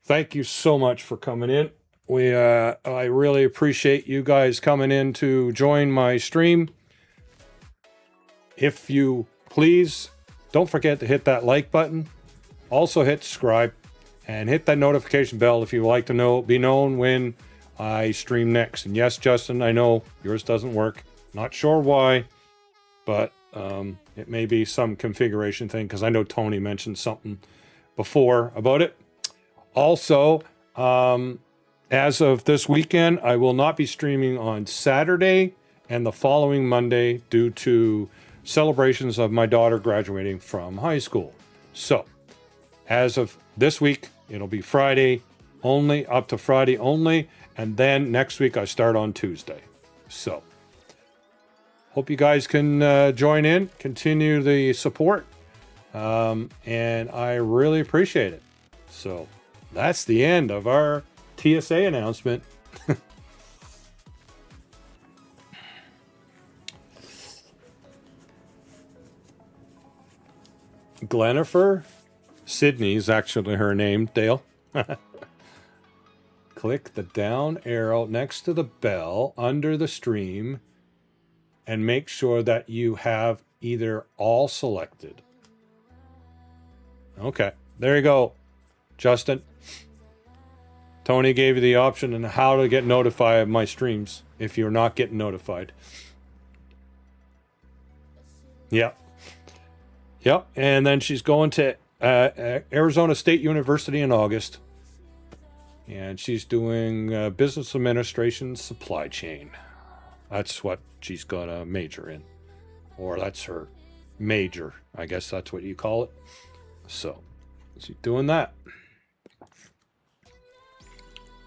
Thank you so much for coming in. I really appreciate you guys coming in to join my stream. If you please, don't forget to hit that like button. Also hit subscribe and hit that notification bell if you like to be known when I stream next. And yes, Justin, I know yours doesn't work. Not sure why, but it may be some configuration thing because I know Tony mentioned something before about it. Also, as of this weekend, I will not be streaming on Saturday and the following Monday due to celebrations of my daughter graduating from high school. So, as of this week, it'll be Friday only, up to Friday only, and then next week I start on Tuesday. So, hope you guys can join in, continue the support, and I really appreciate it. So, that's the end of our TSA announcement. Glenifer Sydney is actually her name, Dale. Click the down arrow next to the bell under the stream and make sure that you have either all selected. Okay, there you go, Justin. Tony gave you the option on how to get notified of my streams if you're not getting notified. Yep. Yep. And then she's going to Arizona State University in August. And she's doing business administration supply chain. That's what she's going to major in. Or that's her major. I guess that's what you call it. So, she's doing that.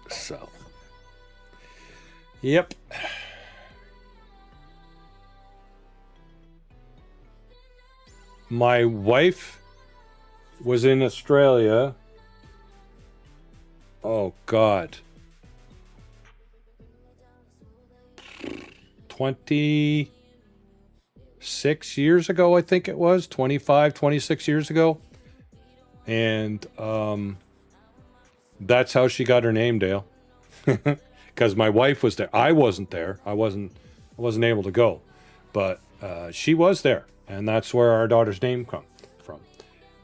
So, yep. My wife was in Australia. Oh, God. 26 years ago, I think it was. 25, 26 years ago. And, that's how she got her name, Dale. Because my wife was there. I wasn't there. I wasn't able to go. But she was there, and that's where our daughter's name come from.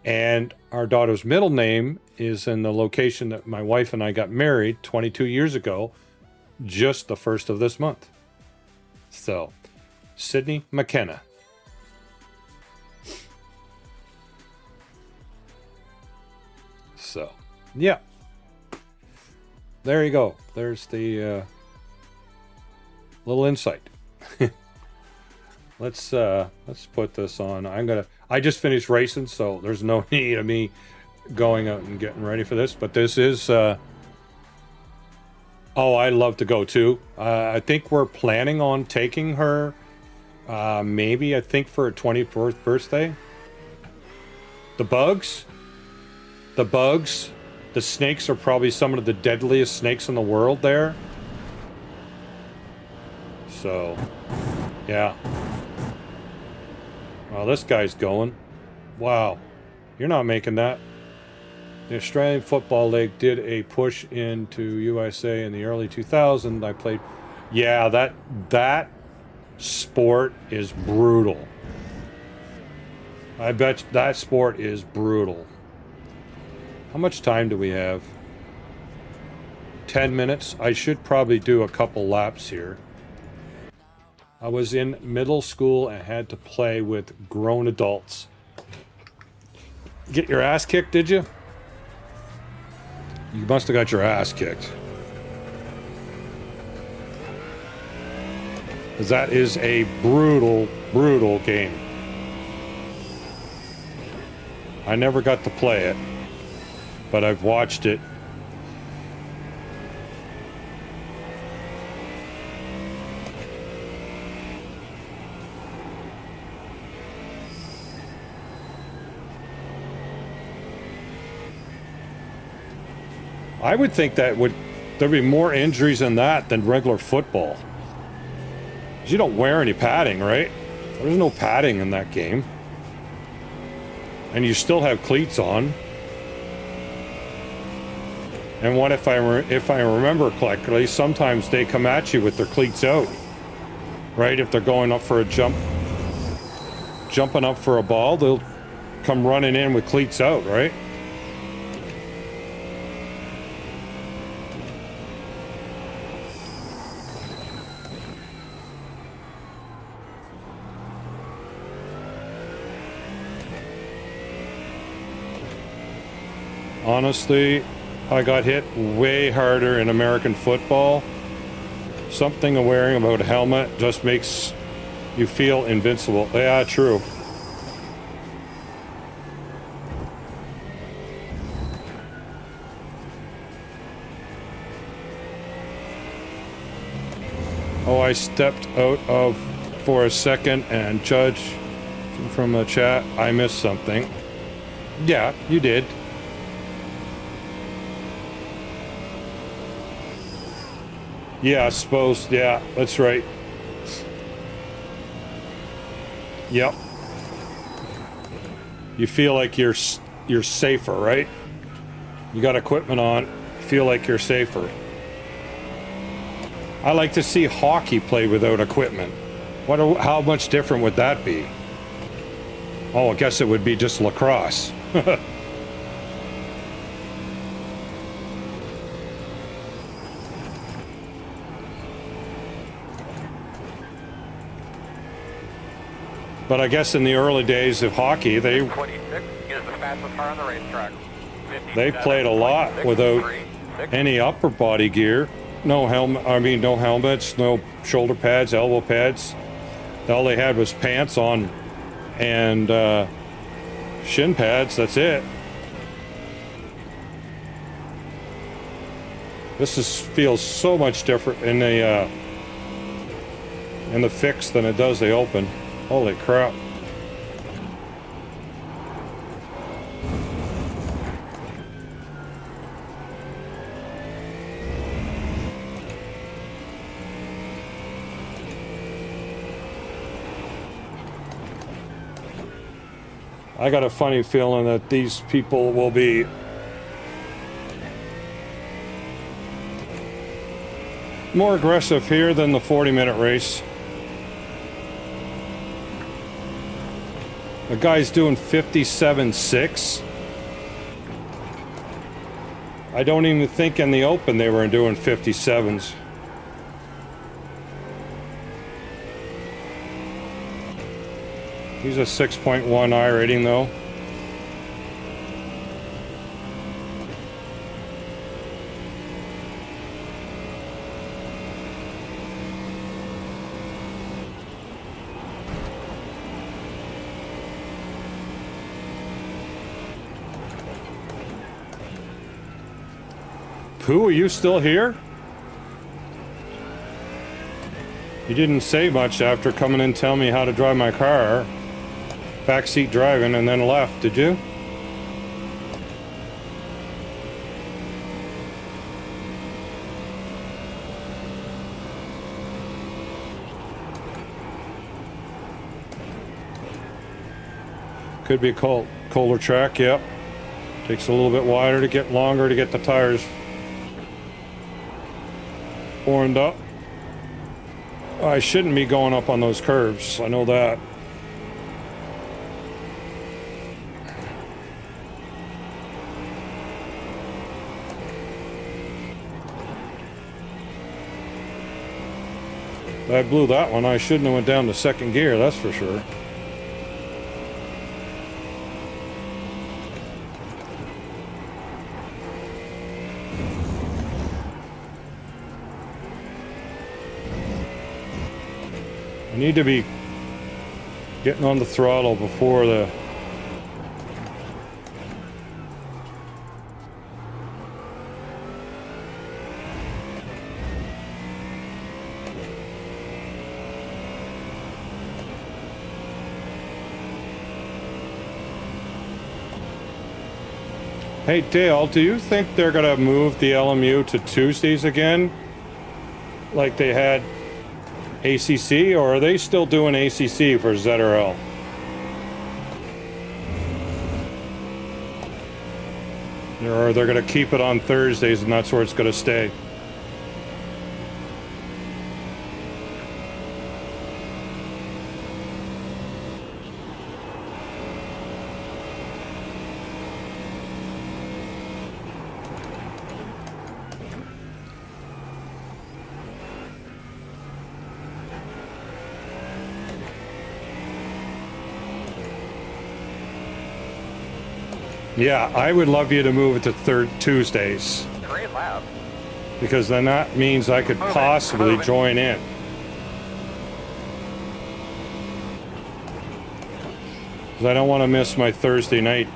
And our daughter's middle name is in the location that my wife and I got married 22 years ago, just the 1st of this month. So, Sydney McKenna. So, yeah. There you go. There's the little insight. Let's put this on. I just finished racing, so there's no need of me going out and getting ready for this. But this is oh, I'd love to go too. I think we're planning on taking her maybe, I think, for her 24th birthday. The bugs, the snakes are probably some of the deadliest snakes in the world there. So, yeah. Well, this guy's going. Wow. You're not making that. The Australian Football League did a push into USA in the early 2000s. I played. Yeah, that sport is brutal. I bet that sport is brutal. How much time do we have? 10 minutes. I should probably do a couple laps here. I was in middle school and had to play with grown adults. Get your ass kicked, did you? You must have got your ass kicked. 'Cause that is a brutal, brutal game. I never got to play it, but I've watched it. I would think that there'd be more injuries in that than regular football. 'Cause you don't wear any padding, right? There's no padding in that game. And you still have cleats on. And what if I remember correctly, sometimes they come at you with their cleats out. Right? If they're going up for a jumping up for a ball, they'll come running in with cleats out, right? Honestly, I got hit way harder in American football. Something of wearing about a helmet just makes you feel invincible. Yeah, true. Oh, I stepped out of for a second and Judge from the chat, I missed something. Yeah, you did. Yeah, I suppose. Yeah, that's right. Yep. You feel like you're safer, right? You got equipment on, feel like you're safer. I like to see hockey play without equipment. How much different would that be? Oh, I guess it would be just lacrosse. But I guess in the early days of hockey, they 26 is the fastest car on the racetrack. they played a lot without any upper body gear. No helmet. I mean, no helmets, no shoulder pads, elbow pads. All they had was pants on and shin pads. That's it. Feels so much different in the fix than it does the open. Holy crap. I got a funny feeling that these people will be more aggressive here than the 40-minute race. A guy's doing 57.6. I don't even think in the open they were doing 57s. He's a 6.1 I rating though. Pooh, are you still here? You didn't say much after coming and telling me how to drive my car. Backseat driving and then left, did you? Could be a colder track, yep. Takes a little bit wider to get longer to get the tires warmed up. I shouldn't be going up on those curves, I know that. I blew that one. I shouldn't have went down to second gear, that's for sure. I need to be getting on the throttle before the... Hey Dale, do you think they're gonna move the LMU to Tuesdays again? Like they had ACC, or are they still doing ACC for ZRL? Or they're gonna keep it on Thursdays and that's where it's gonna stay? Yeah, I would love you to move it to third Tuesdays. Great lap. Because then that means I could possibly join in. Because I don't want to miss my Thursday night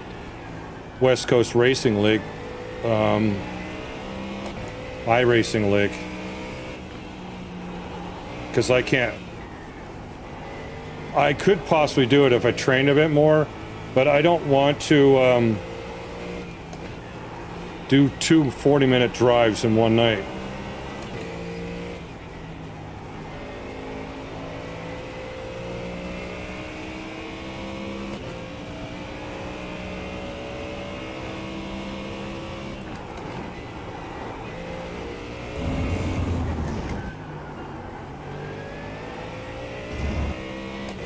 West Coast Racing League, iRacing League. Because I can't. I could possibly do it if I trained a bit more, but I don't want to do 2 40-minute drives in one night.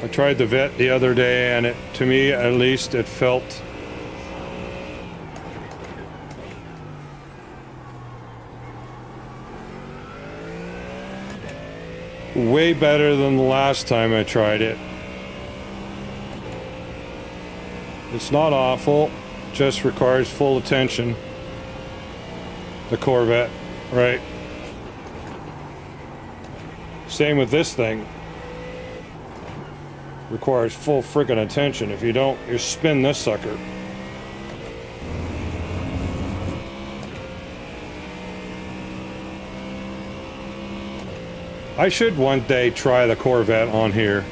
I tried the vet the other day, and to me at least, it felt way better than the last time I tried it. It's not awful, just requires full attention. The Corvette, right? Same with this thing. Requires full friggin' attention. If you don't, you spin this sucker. I should one day try the Corvette on here.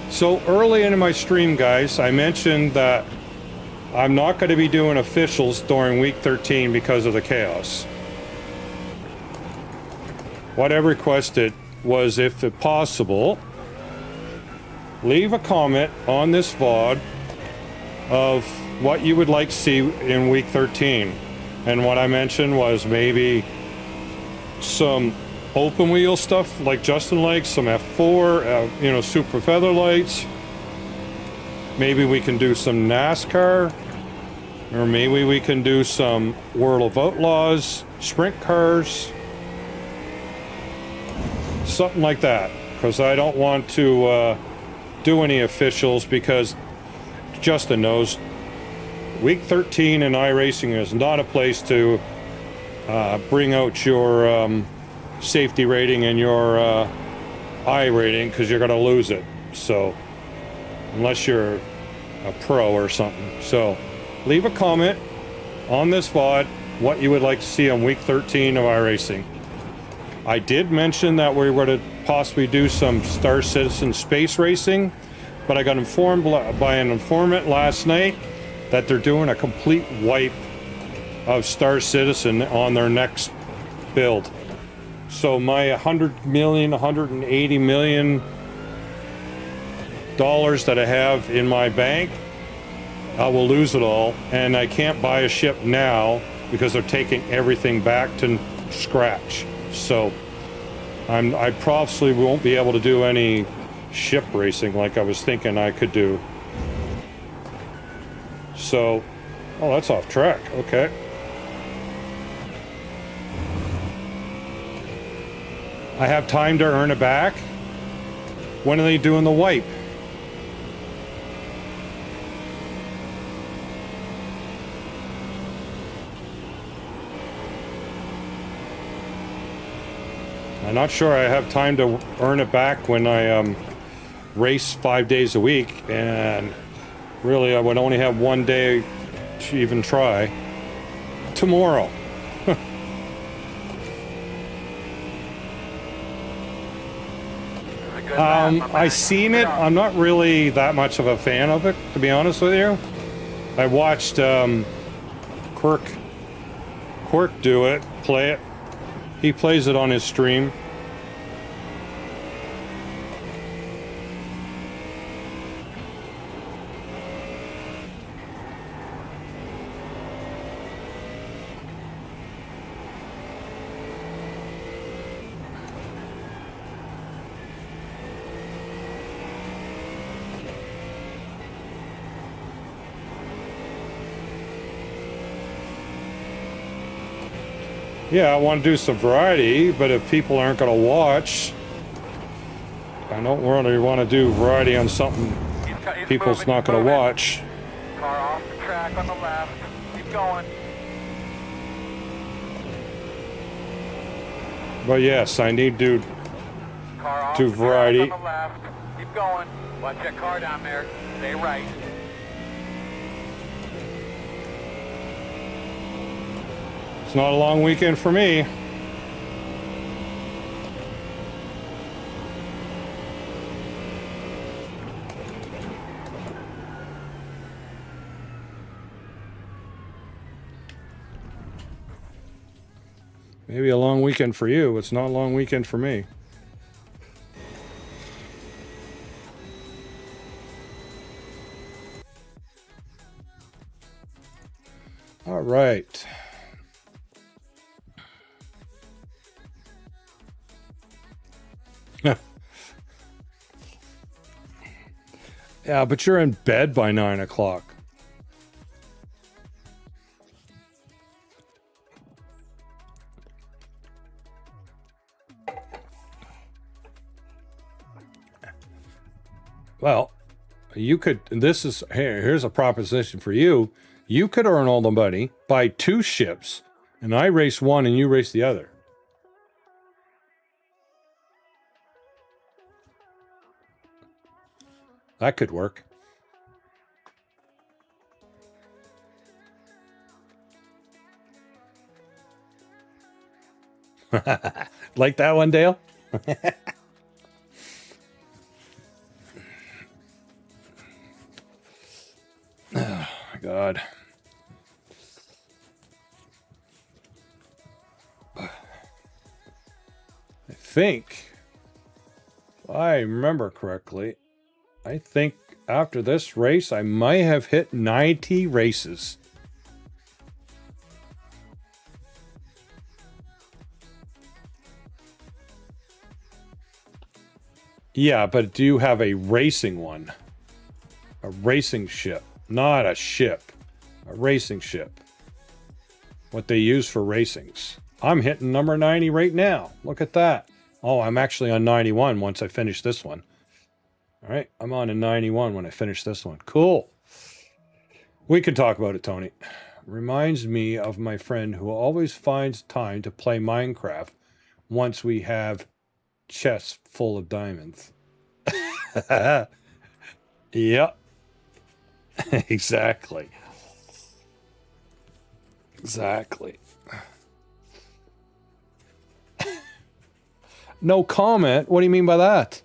So early into my stream, guys, I mentioned that I'm not going to be doing officials during week 13 because of the chaos. What I requested was, if possible, leave a comment on this VOD of what you would like to see in week 13. And what I mentioned was maybe some open wheel stuff like Justin likes, some F4, super feather lights, Maybe we can do some NASCAR, or maybe we can do some World of Outlaws, sprint cars, something like that. Because I don't want to do any officials, because Justin knows week 13 in iRacing is not a place to bring out your safety rating and your I rating, because you're going to lose it. So unless you're a pro or something. So leave a comment on this VOD what you would like to see on week 13 of iRacing. I did mention that we were to possibly do some Star Citizen space racing, but I got informed by an informant last night that they're doing a complete wipe of Star Citizen on their next build. So my $100 million, $180 million that I have in my bank, I will lose it all, and I can't buy a ship now because they're taking everything back to scratch. So I probably won't be able to do any ship racing like I was thinking I could do. So, oh, that's off track. Okay. I have time to earn it back. When are they doing the wipe? I'm not sure I have time to earn it back when I race 5 days a week, and really I would only have one day to even try. Tomorrow. I seen it. I'm not really that much of a fan of it, to be honest with you. I watched Quirk do it, play it. He plays it on his stream. Yeah, I want to do some variety, but if people aren't going to watch, I don't really want to do variety on something people's not going to watch. Car off the track on the left. Keep going. But yes, I need to Car off do the variety. track on the left. Keep going. Watch that car down there. Stay right. It's not a long weekend for me. Maybe a long weekend for you. It's not a long weekend for me. All right. Yeah, but you're in bed by 9 o'clock. Well, you could, this is, here's a proposition for you. You could earn all the money, buy 2 ships, and I race one and you race the other. That could work. Like that one, Dale? Oh, my God. I think, if I remember correctly, I think after this race, I might have hit 90 races. Yeah, but do you have a racing one? A racing ship, not a ship. A racing ship. What they use for racings. I'm hitting number 90 right now. Look at that. Oh, I'm actually on 91 once I finish this one. All right, I'm on a 91 when I finish this one. Cool. We can talk about it, Tony. Reminds me of my friend who always finds time to play Minecraft once we have chests full of diamonds. Yep. Exactly. Exactly. No comment? What do you mean by that?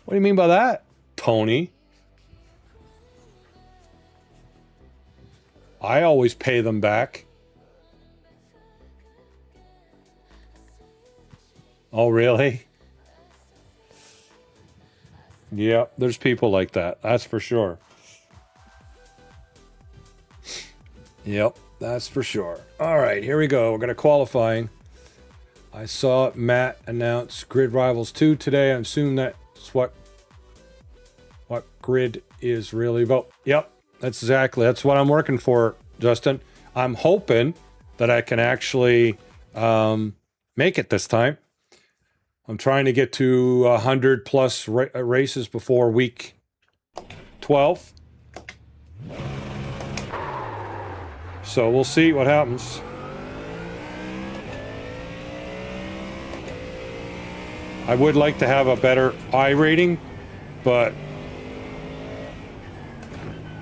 What do you mean by that, Tony? I always pay them back. Oh, really? Yep, there's people like that. That's for sure. Yep, that's for sure. All right, here we go. We're going to qualifying. I saw Matt announce Grid Rivals 2 today. I assume that's what Grid is really about. Yep, that's what I'm working for, Justin. I'm hoping that I can actually make it this time. I'm trying to get to 100 plus races before week 12. So we'll see what happens. I would like to have a better iRating, but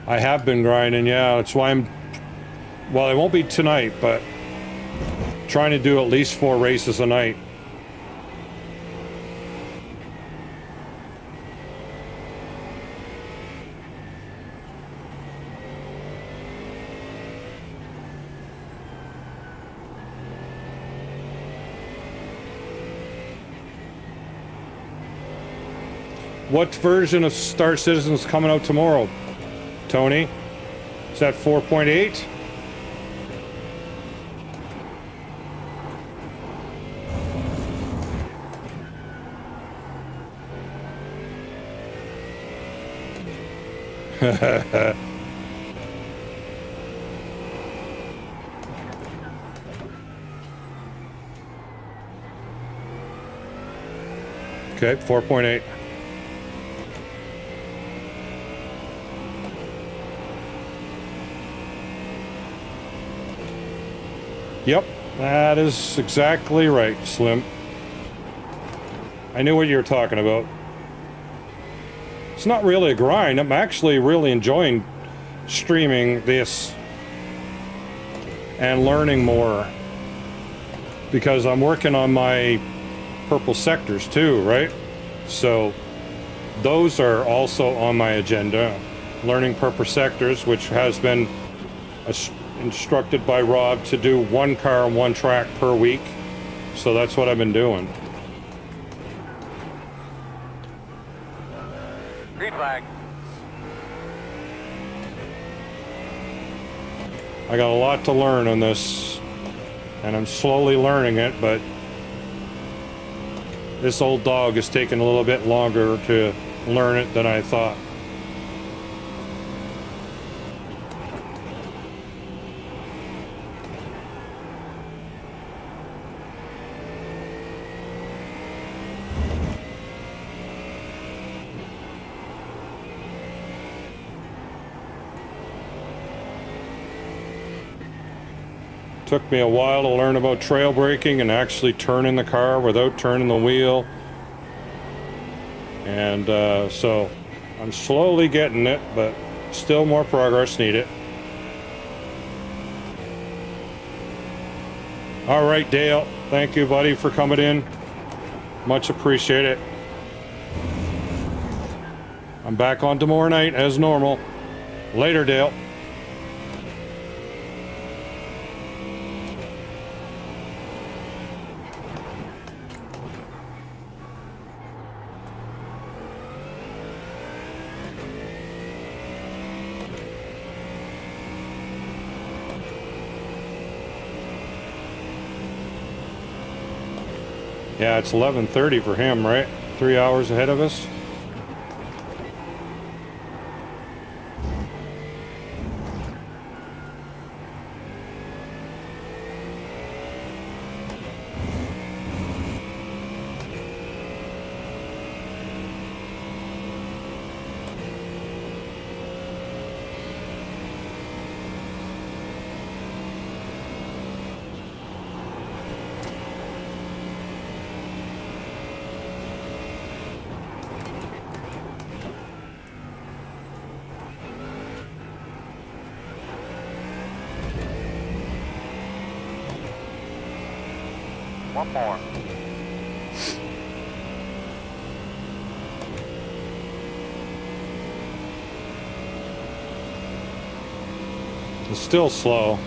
I have been grinding, yeah. That's why well, it won't be tonight, but trying to do at least 4 races a night. What version of Star Citizen is coming out tomorrow, Tony? Is that 4.8? Okay, 4.8. Yep, that is exactly right, Slim. I knew what you were talking about. It's not really a grind. I'm actually really enjoying streaming this and learning more because I'm working on my purple sectors too, right? So those are also on my agenda. Learning purple sectors, which has been instructed by Rob to do 1 car and 1 track per week. So that's what I've been doing. Green flag. I got a lot to learn on this, and I'm slowly learning it, but this old dog is taking a little bit longer to learn it than I thought. Took me a while to learn about trail braking and actually turning the car without turning the wheel. And so I'm slowly getting it, but still more progress needed. All right, Dale. Thank you, buddy, for coming in. Much appreciated. I'm back on tomorrow night as normal. Later, Dale. Yeah, it's 11:30 for him, right? 3 hours ahead of us. One more. It's still slow.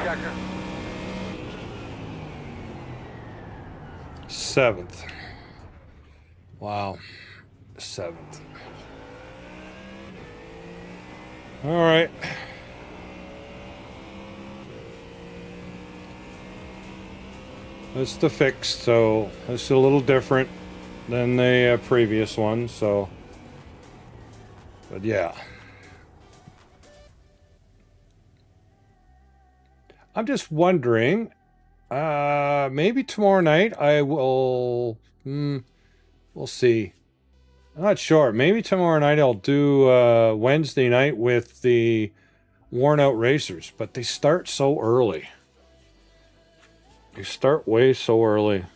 Checker. 7th. Wow. 7th. All right. That's the fix, so it's a little different than the previous one, so. But yeah. I'm just wondering, maybe tomorrow night I will, we'll see. I'm not sure. Maybe tomorrow night I'll do Wednesday night with the worn out racers, but they start so early. They start way so early.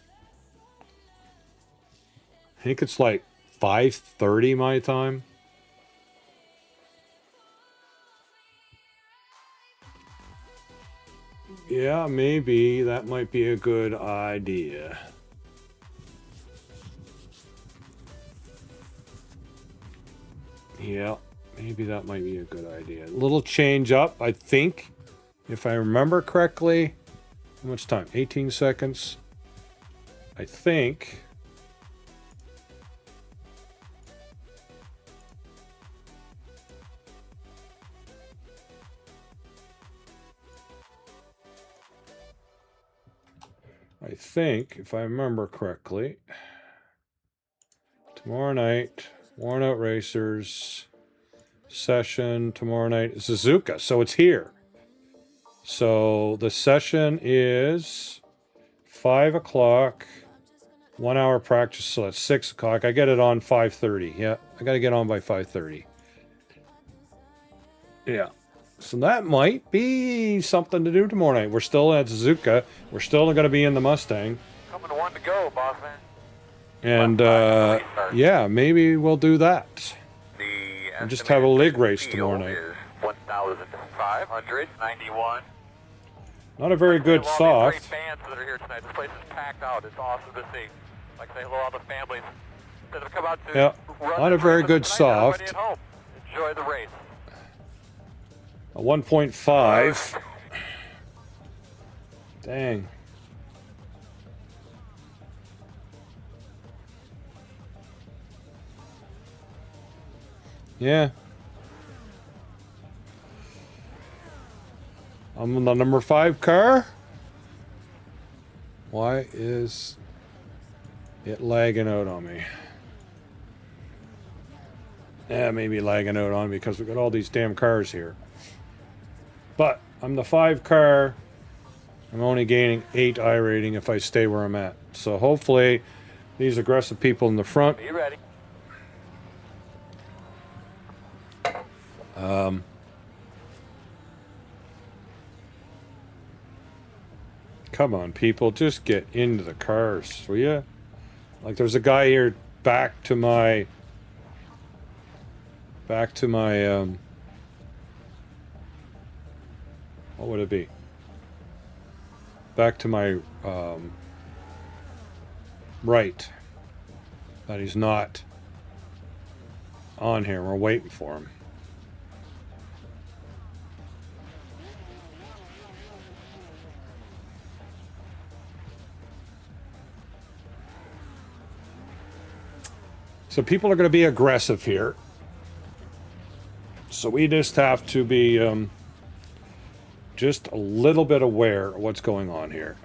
I think it's like 5:30 my time. Yeah, maybe that might be a good idea. Yeah, maybe that might be a good idea. A little change up, I think, if I remember correctly. How much time? 18 seconds. I think. If I remember correctly, tomorrow night, worn out racers session tomorrow night is Suzuka, so it's here. So the session is 5 o'clock, 1 hour practice, so that's 6 o'clock. I get it on 5:30. Yeah, I got to get on by 5:30. Yeah. So that might be something to do tomorrow night. We're still at Suzuka. We're still going to be in the Mustang. Coming to 1 to go, boss man. And, yeah, maybe we'll do that. And just have a leg race tomorrow night. 1,591. Not a very good Great soft. fans that are here tonight. This place is packed out. It's awesome to see. Like I say hello all the families that have come out to Yeah, run not a this very race good tonight. Everybody soft. at home, enjoy the race. A 1.5. Dang. Yeah. I'm in the number 5 car. Why is it lagging out on me? Yeah, maybe lagging out on because we've got all these damn cars here. But I'm the 5 car. I'm only gaining 8 I rating if I stay where I'm at. So hopefully these aggressive people in the front. Be ready. Come on, people, just get into the cars, will ya? Like, there's a guy here back to my what would it be? Back to my right. But he's not on here. We're waiting for him. So people are going to be aggressive here. So we just have to be just a little bit aware of what's going on here.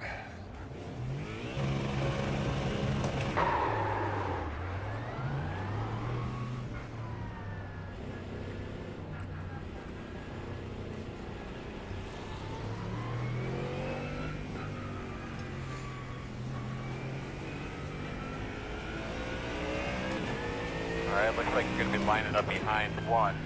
Alright, looks like you're going to be lining up behind one.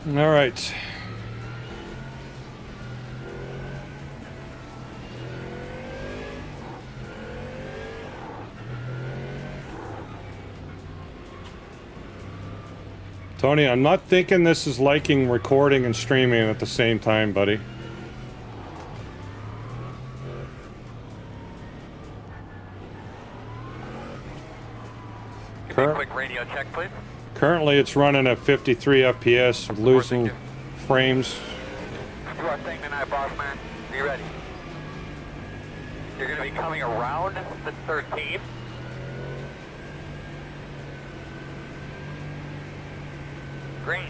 All right. Tony, I'm not thinking this is liking recording and streaming at the same time, buddy. Give me a quick radio check, please. Currently, it's running at 53 FPS, with losing frames. You are saying tonight, boss man. Be ready. You're going to be coming around the 13. Green.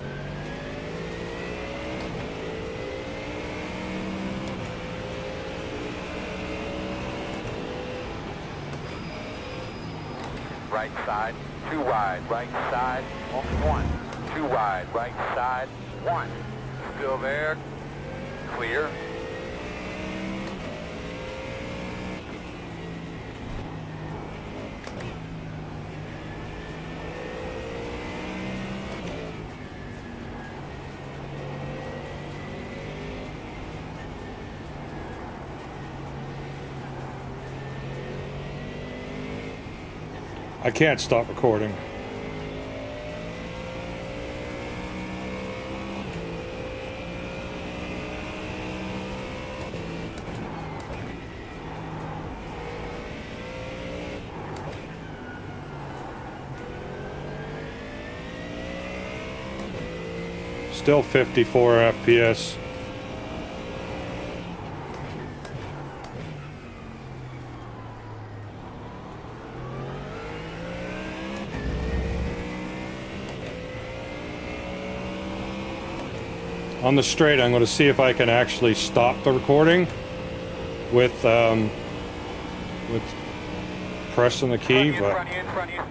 Right side, 2 wide, right side, 1, 2 wide, right side, 1. Still there, clear. I can't stop recording. Still 54 FPS. On the straight, I'm going to see if I can actually stop the recording with pressing the key, In but front of you, in front of you.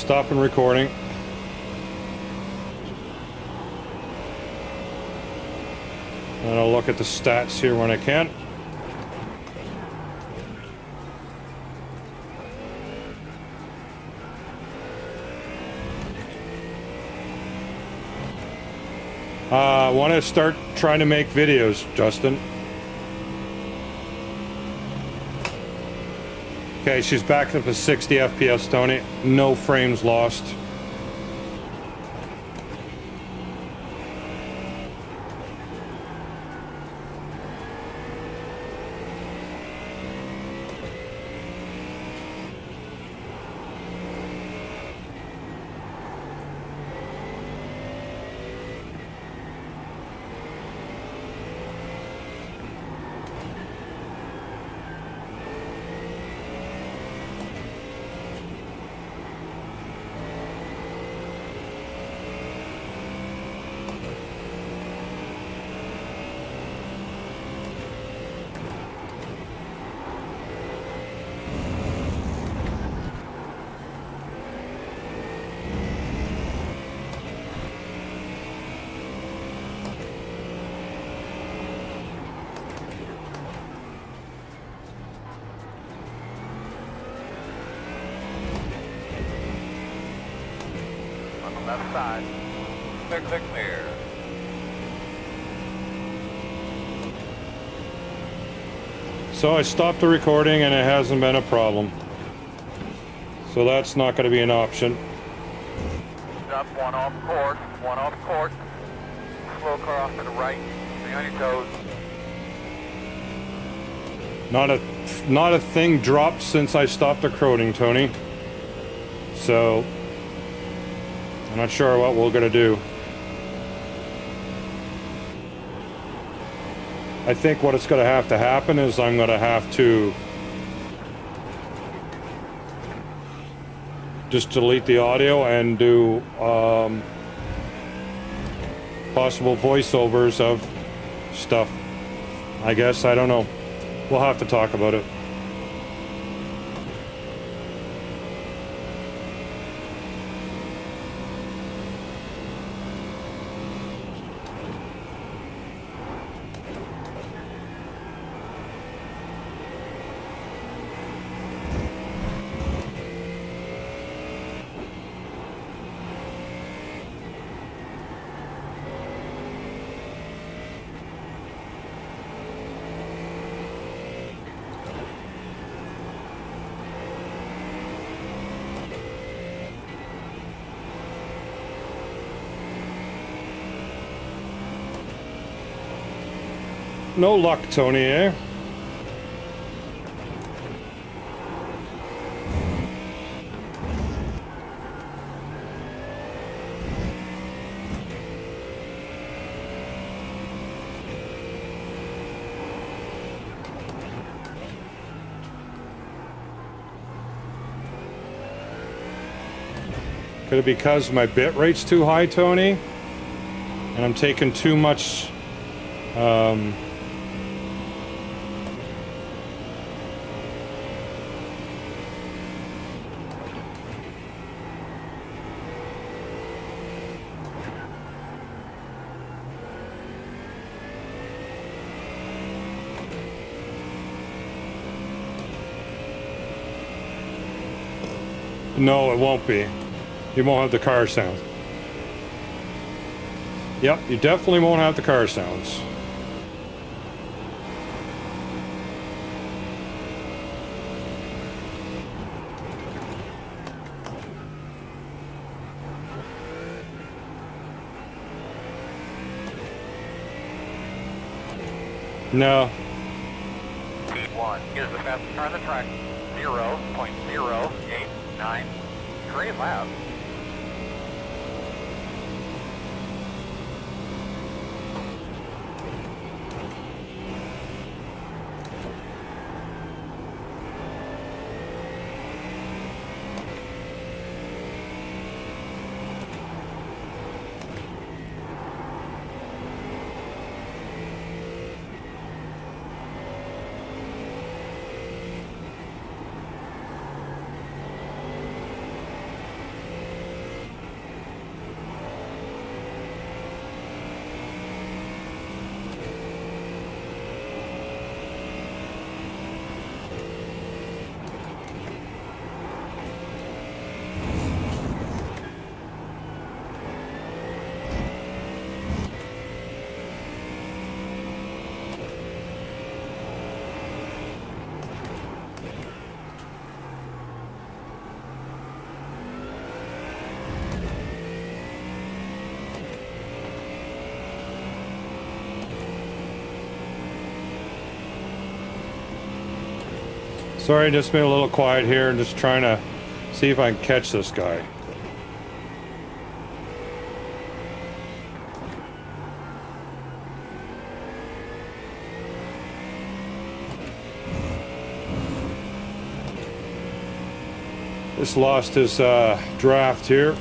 stopping recording. And I'll look at the stats here when I can. I want to start trying to make videos, Justin. Okay, she's back up to 60 FPS, Tony. No frames lost. Left side. Clear, clear, clear. So I stopped the recording and it hasn't been a problem. So that's not going to be an option. Up, one off course, one off course. Slow car off to the right. Stay on your toes. Not a thing dropped since I stopped the recording, Tony. So I'm not sure what we're going to do. I think what it's going to happen is I'm going to have to just delete the audio and do possible voiceovers of stuff. I guess, I don't know. We'll have to talk about it. No luck, Tony, eh? Could it be because my bit rate's too high, Tony? And I'm taking too much No, it won't be. You won't have the car sounds. Yep, you definitely won't have the car sounds. No. P1 is the fastest car on the track. 0.089. Great lap. Sorry, just been a little quiet here and just trying to see if I can catch this guy. Just lost his draft here.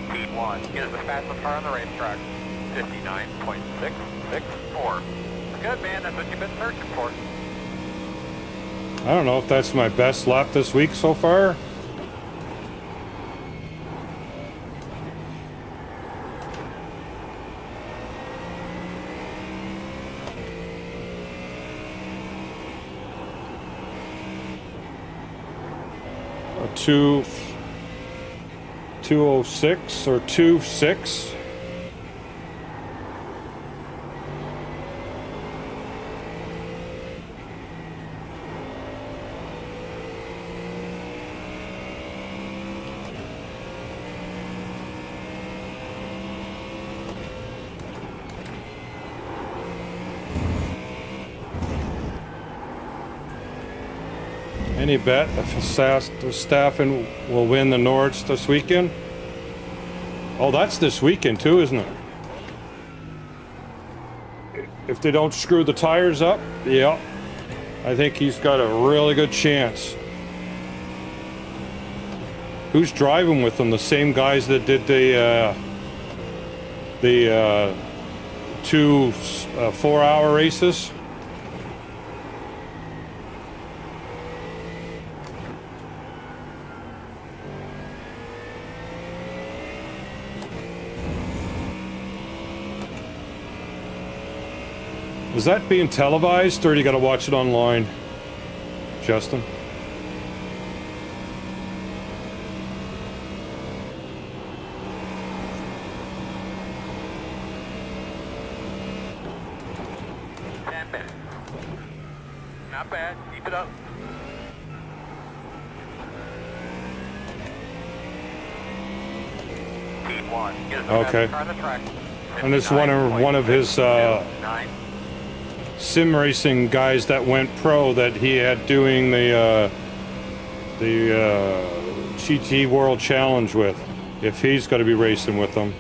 P1 is the fastest car on the racetrack. 59.664. Good, man. That's what you've been searching for. I don't know if that's my best lap this week so far. A 2:06 or 2:06. Any bet if the Staffen will win the Nords this weekend? Oh, that's this weekend too, isn't it? If they don't screw the tires up, yeah. I think he's got a really good chance. Who's driving with them? The same guys that did the 2 4-hour races? Is that being televised, or do you got to watch it online, Justin? Not bad. Keep it up. P1. Get us Okay. on the track. And it's one of his SimRacing guys that went pro that he had doing the GT World Challenge with. If he's going to be racing with them.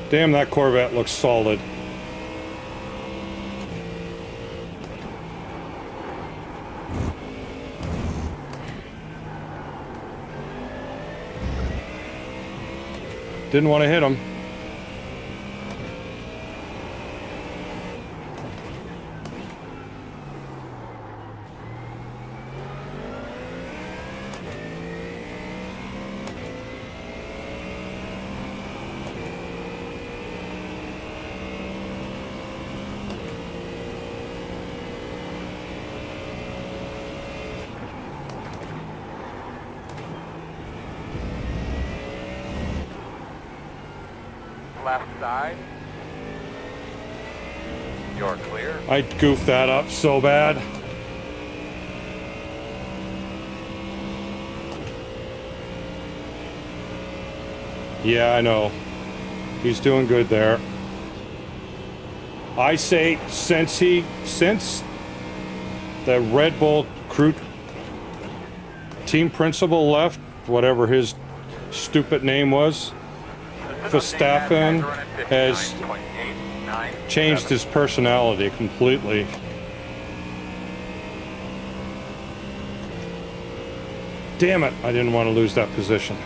Damn, that Corvette looks solid. Didn't want to hit him. Left side. You're clear. I goofed that up so bad. Yeah, I know. He's doing good there. I say since the Red Bull crew team principal left, whatever his stupid name was, Verstappen has changed his personality completely. Damn it, I didn't want to lose that position.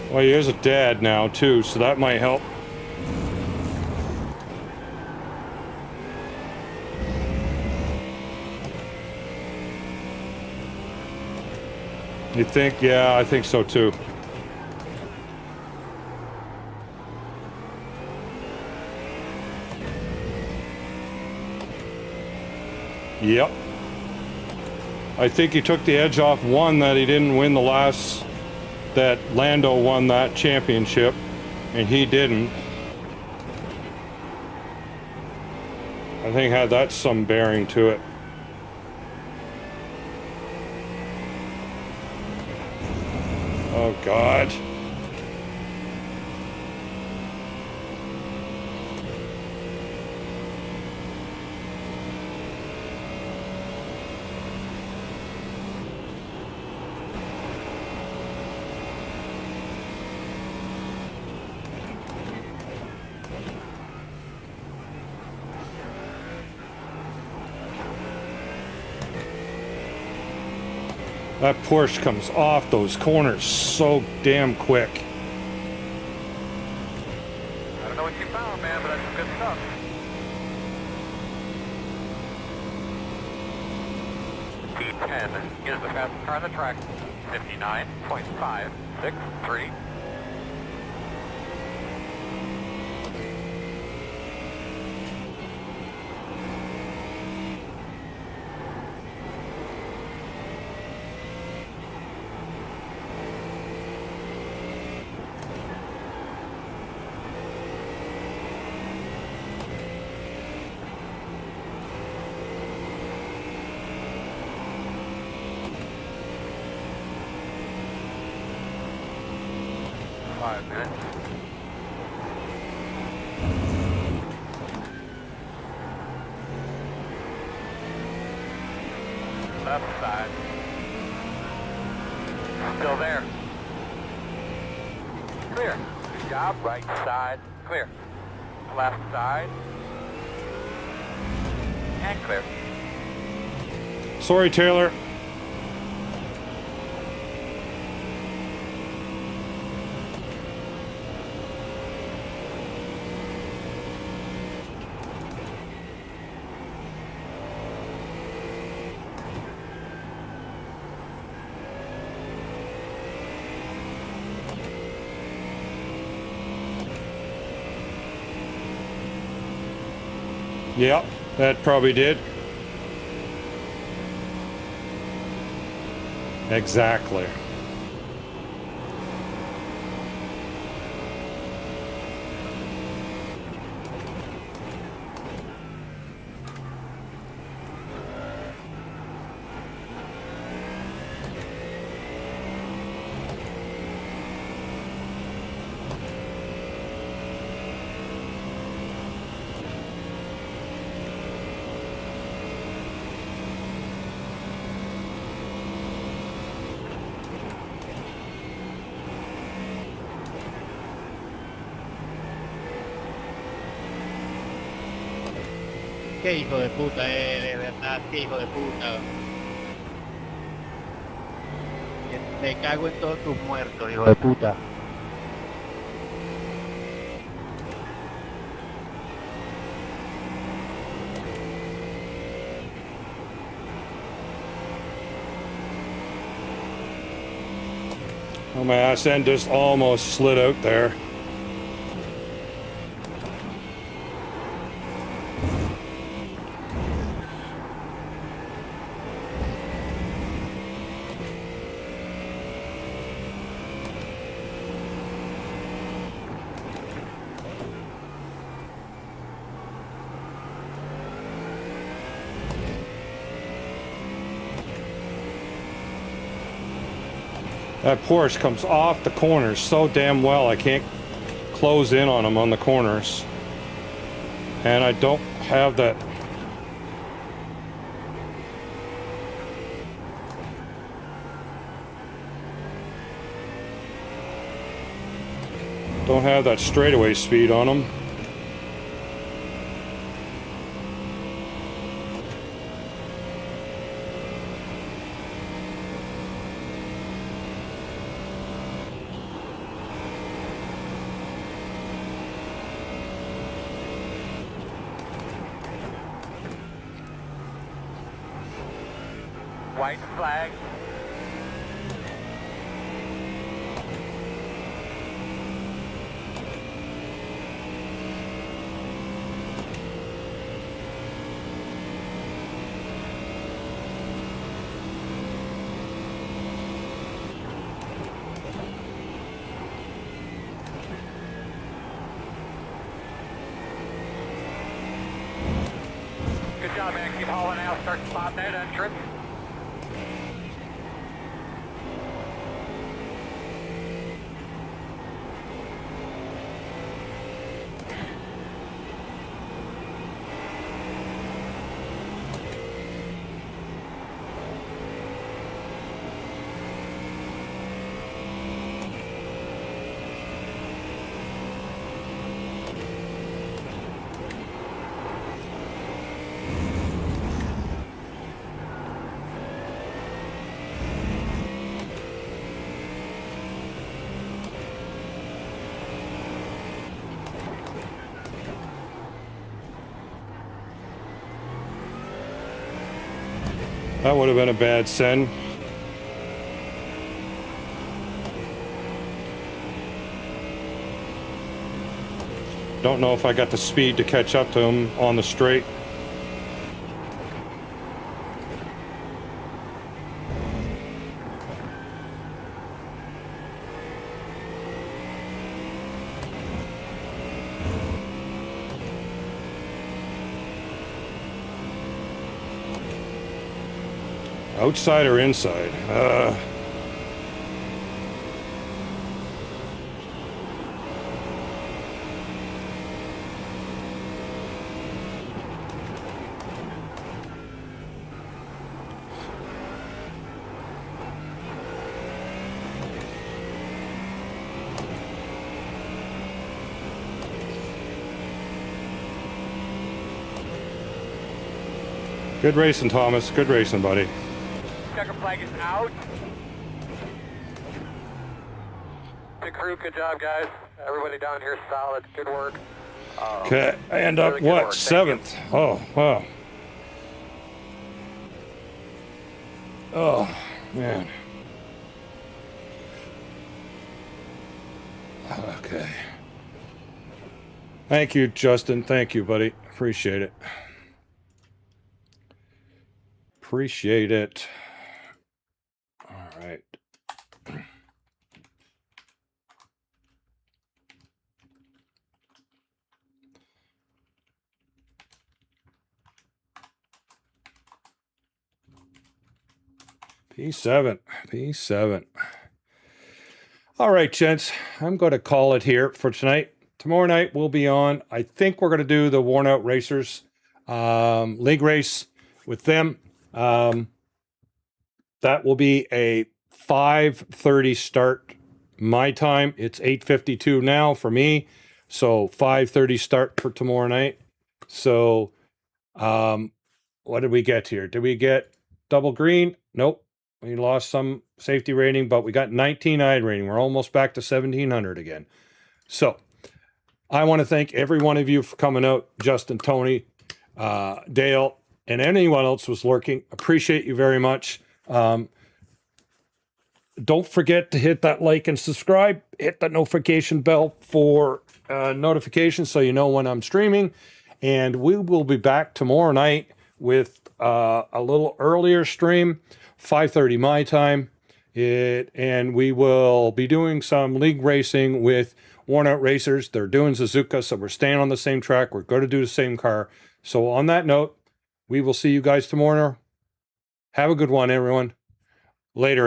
Well, he is a dad now, too, so that might help. You think? Yeah, I think so, too. Yep. I think he took the edge off one that he didn't win the last, that Lando won that championship, and he didn't. I think had that some bearing to it. Oh God. That Porsche comes off those corners so damn quick. I don't know what you found, man, but that's some good stuff. P10 is the fastest car on the track. 59.563. Minutes. Left side. Still there. Clear. Good job. Right side. Clear. Left side. And clear. Sorry, Taylor. Yep, that probably did. Exactly. Qué hijo de puta, de verdad, qué hijo de puta. Me cago en todos tus muertos, hijo de puta. Oh, my ass end just almost slid out there. That Porsche comes off the corners so damn well, I can't close in on them on the corners. And I don't have that. Don't have that straightaway speed on them. White flag. job, man. Keep hauling out. Start spotting that entrance. That would have been a bad send. Don't know if I got the speed to catch up to him on the straight. Outside or inside? Good racing, Thomas. Good racing, buddy. Checker flag is out. Good crew, good job, guys. Everybody down here solid. Good work. Okay, I end up, really good what, work. Thank 7th? Oh, wow. Oh, man. Okay. Thank you, Justin. Thank you, buddy. Appreciate it. Appreciate it. All right. P7. P7. All right, gents. I'm going to call it here for tonight. Tomorrow night we'll be on. I think we're going to do the Worn Out Racers league race with them. That will be a 5:30 start my time. It's 8:52 now for me. So 5:30 start for tomorrow night. So what did we get here? Did we get double green? Nope. We lost some safety rating, but we got 19 iRacing. We're almost back to 1700 again. So I want to thank every one of you for coming out. Justin, Tony, Dale, and anyone else was lurking. Appreciate you very much. Don't forget to hit that like and subscribe. Hit that notification bell for notifications so you know when I'm streaming. And we will be back tomorrow night with a little earlier stream, 5:30 my time. And we will be doing some league racing with Worn Out Racers. They're doing Suzuka, so we're staying on the same track. We're going to do the same car. So on that note, we will see you guys tomorrow. Have a good one, everyone. Later.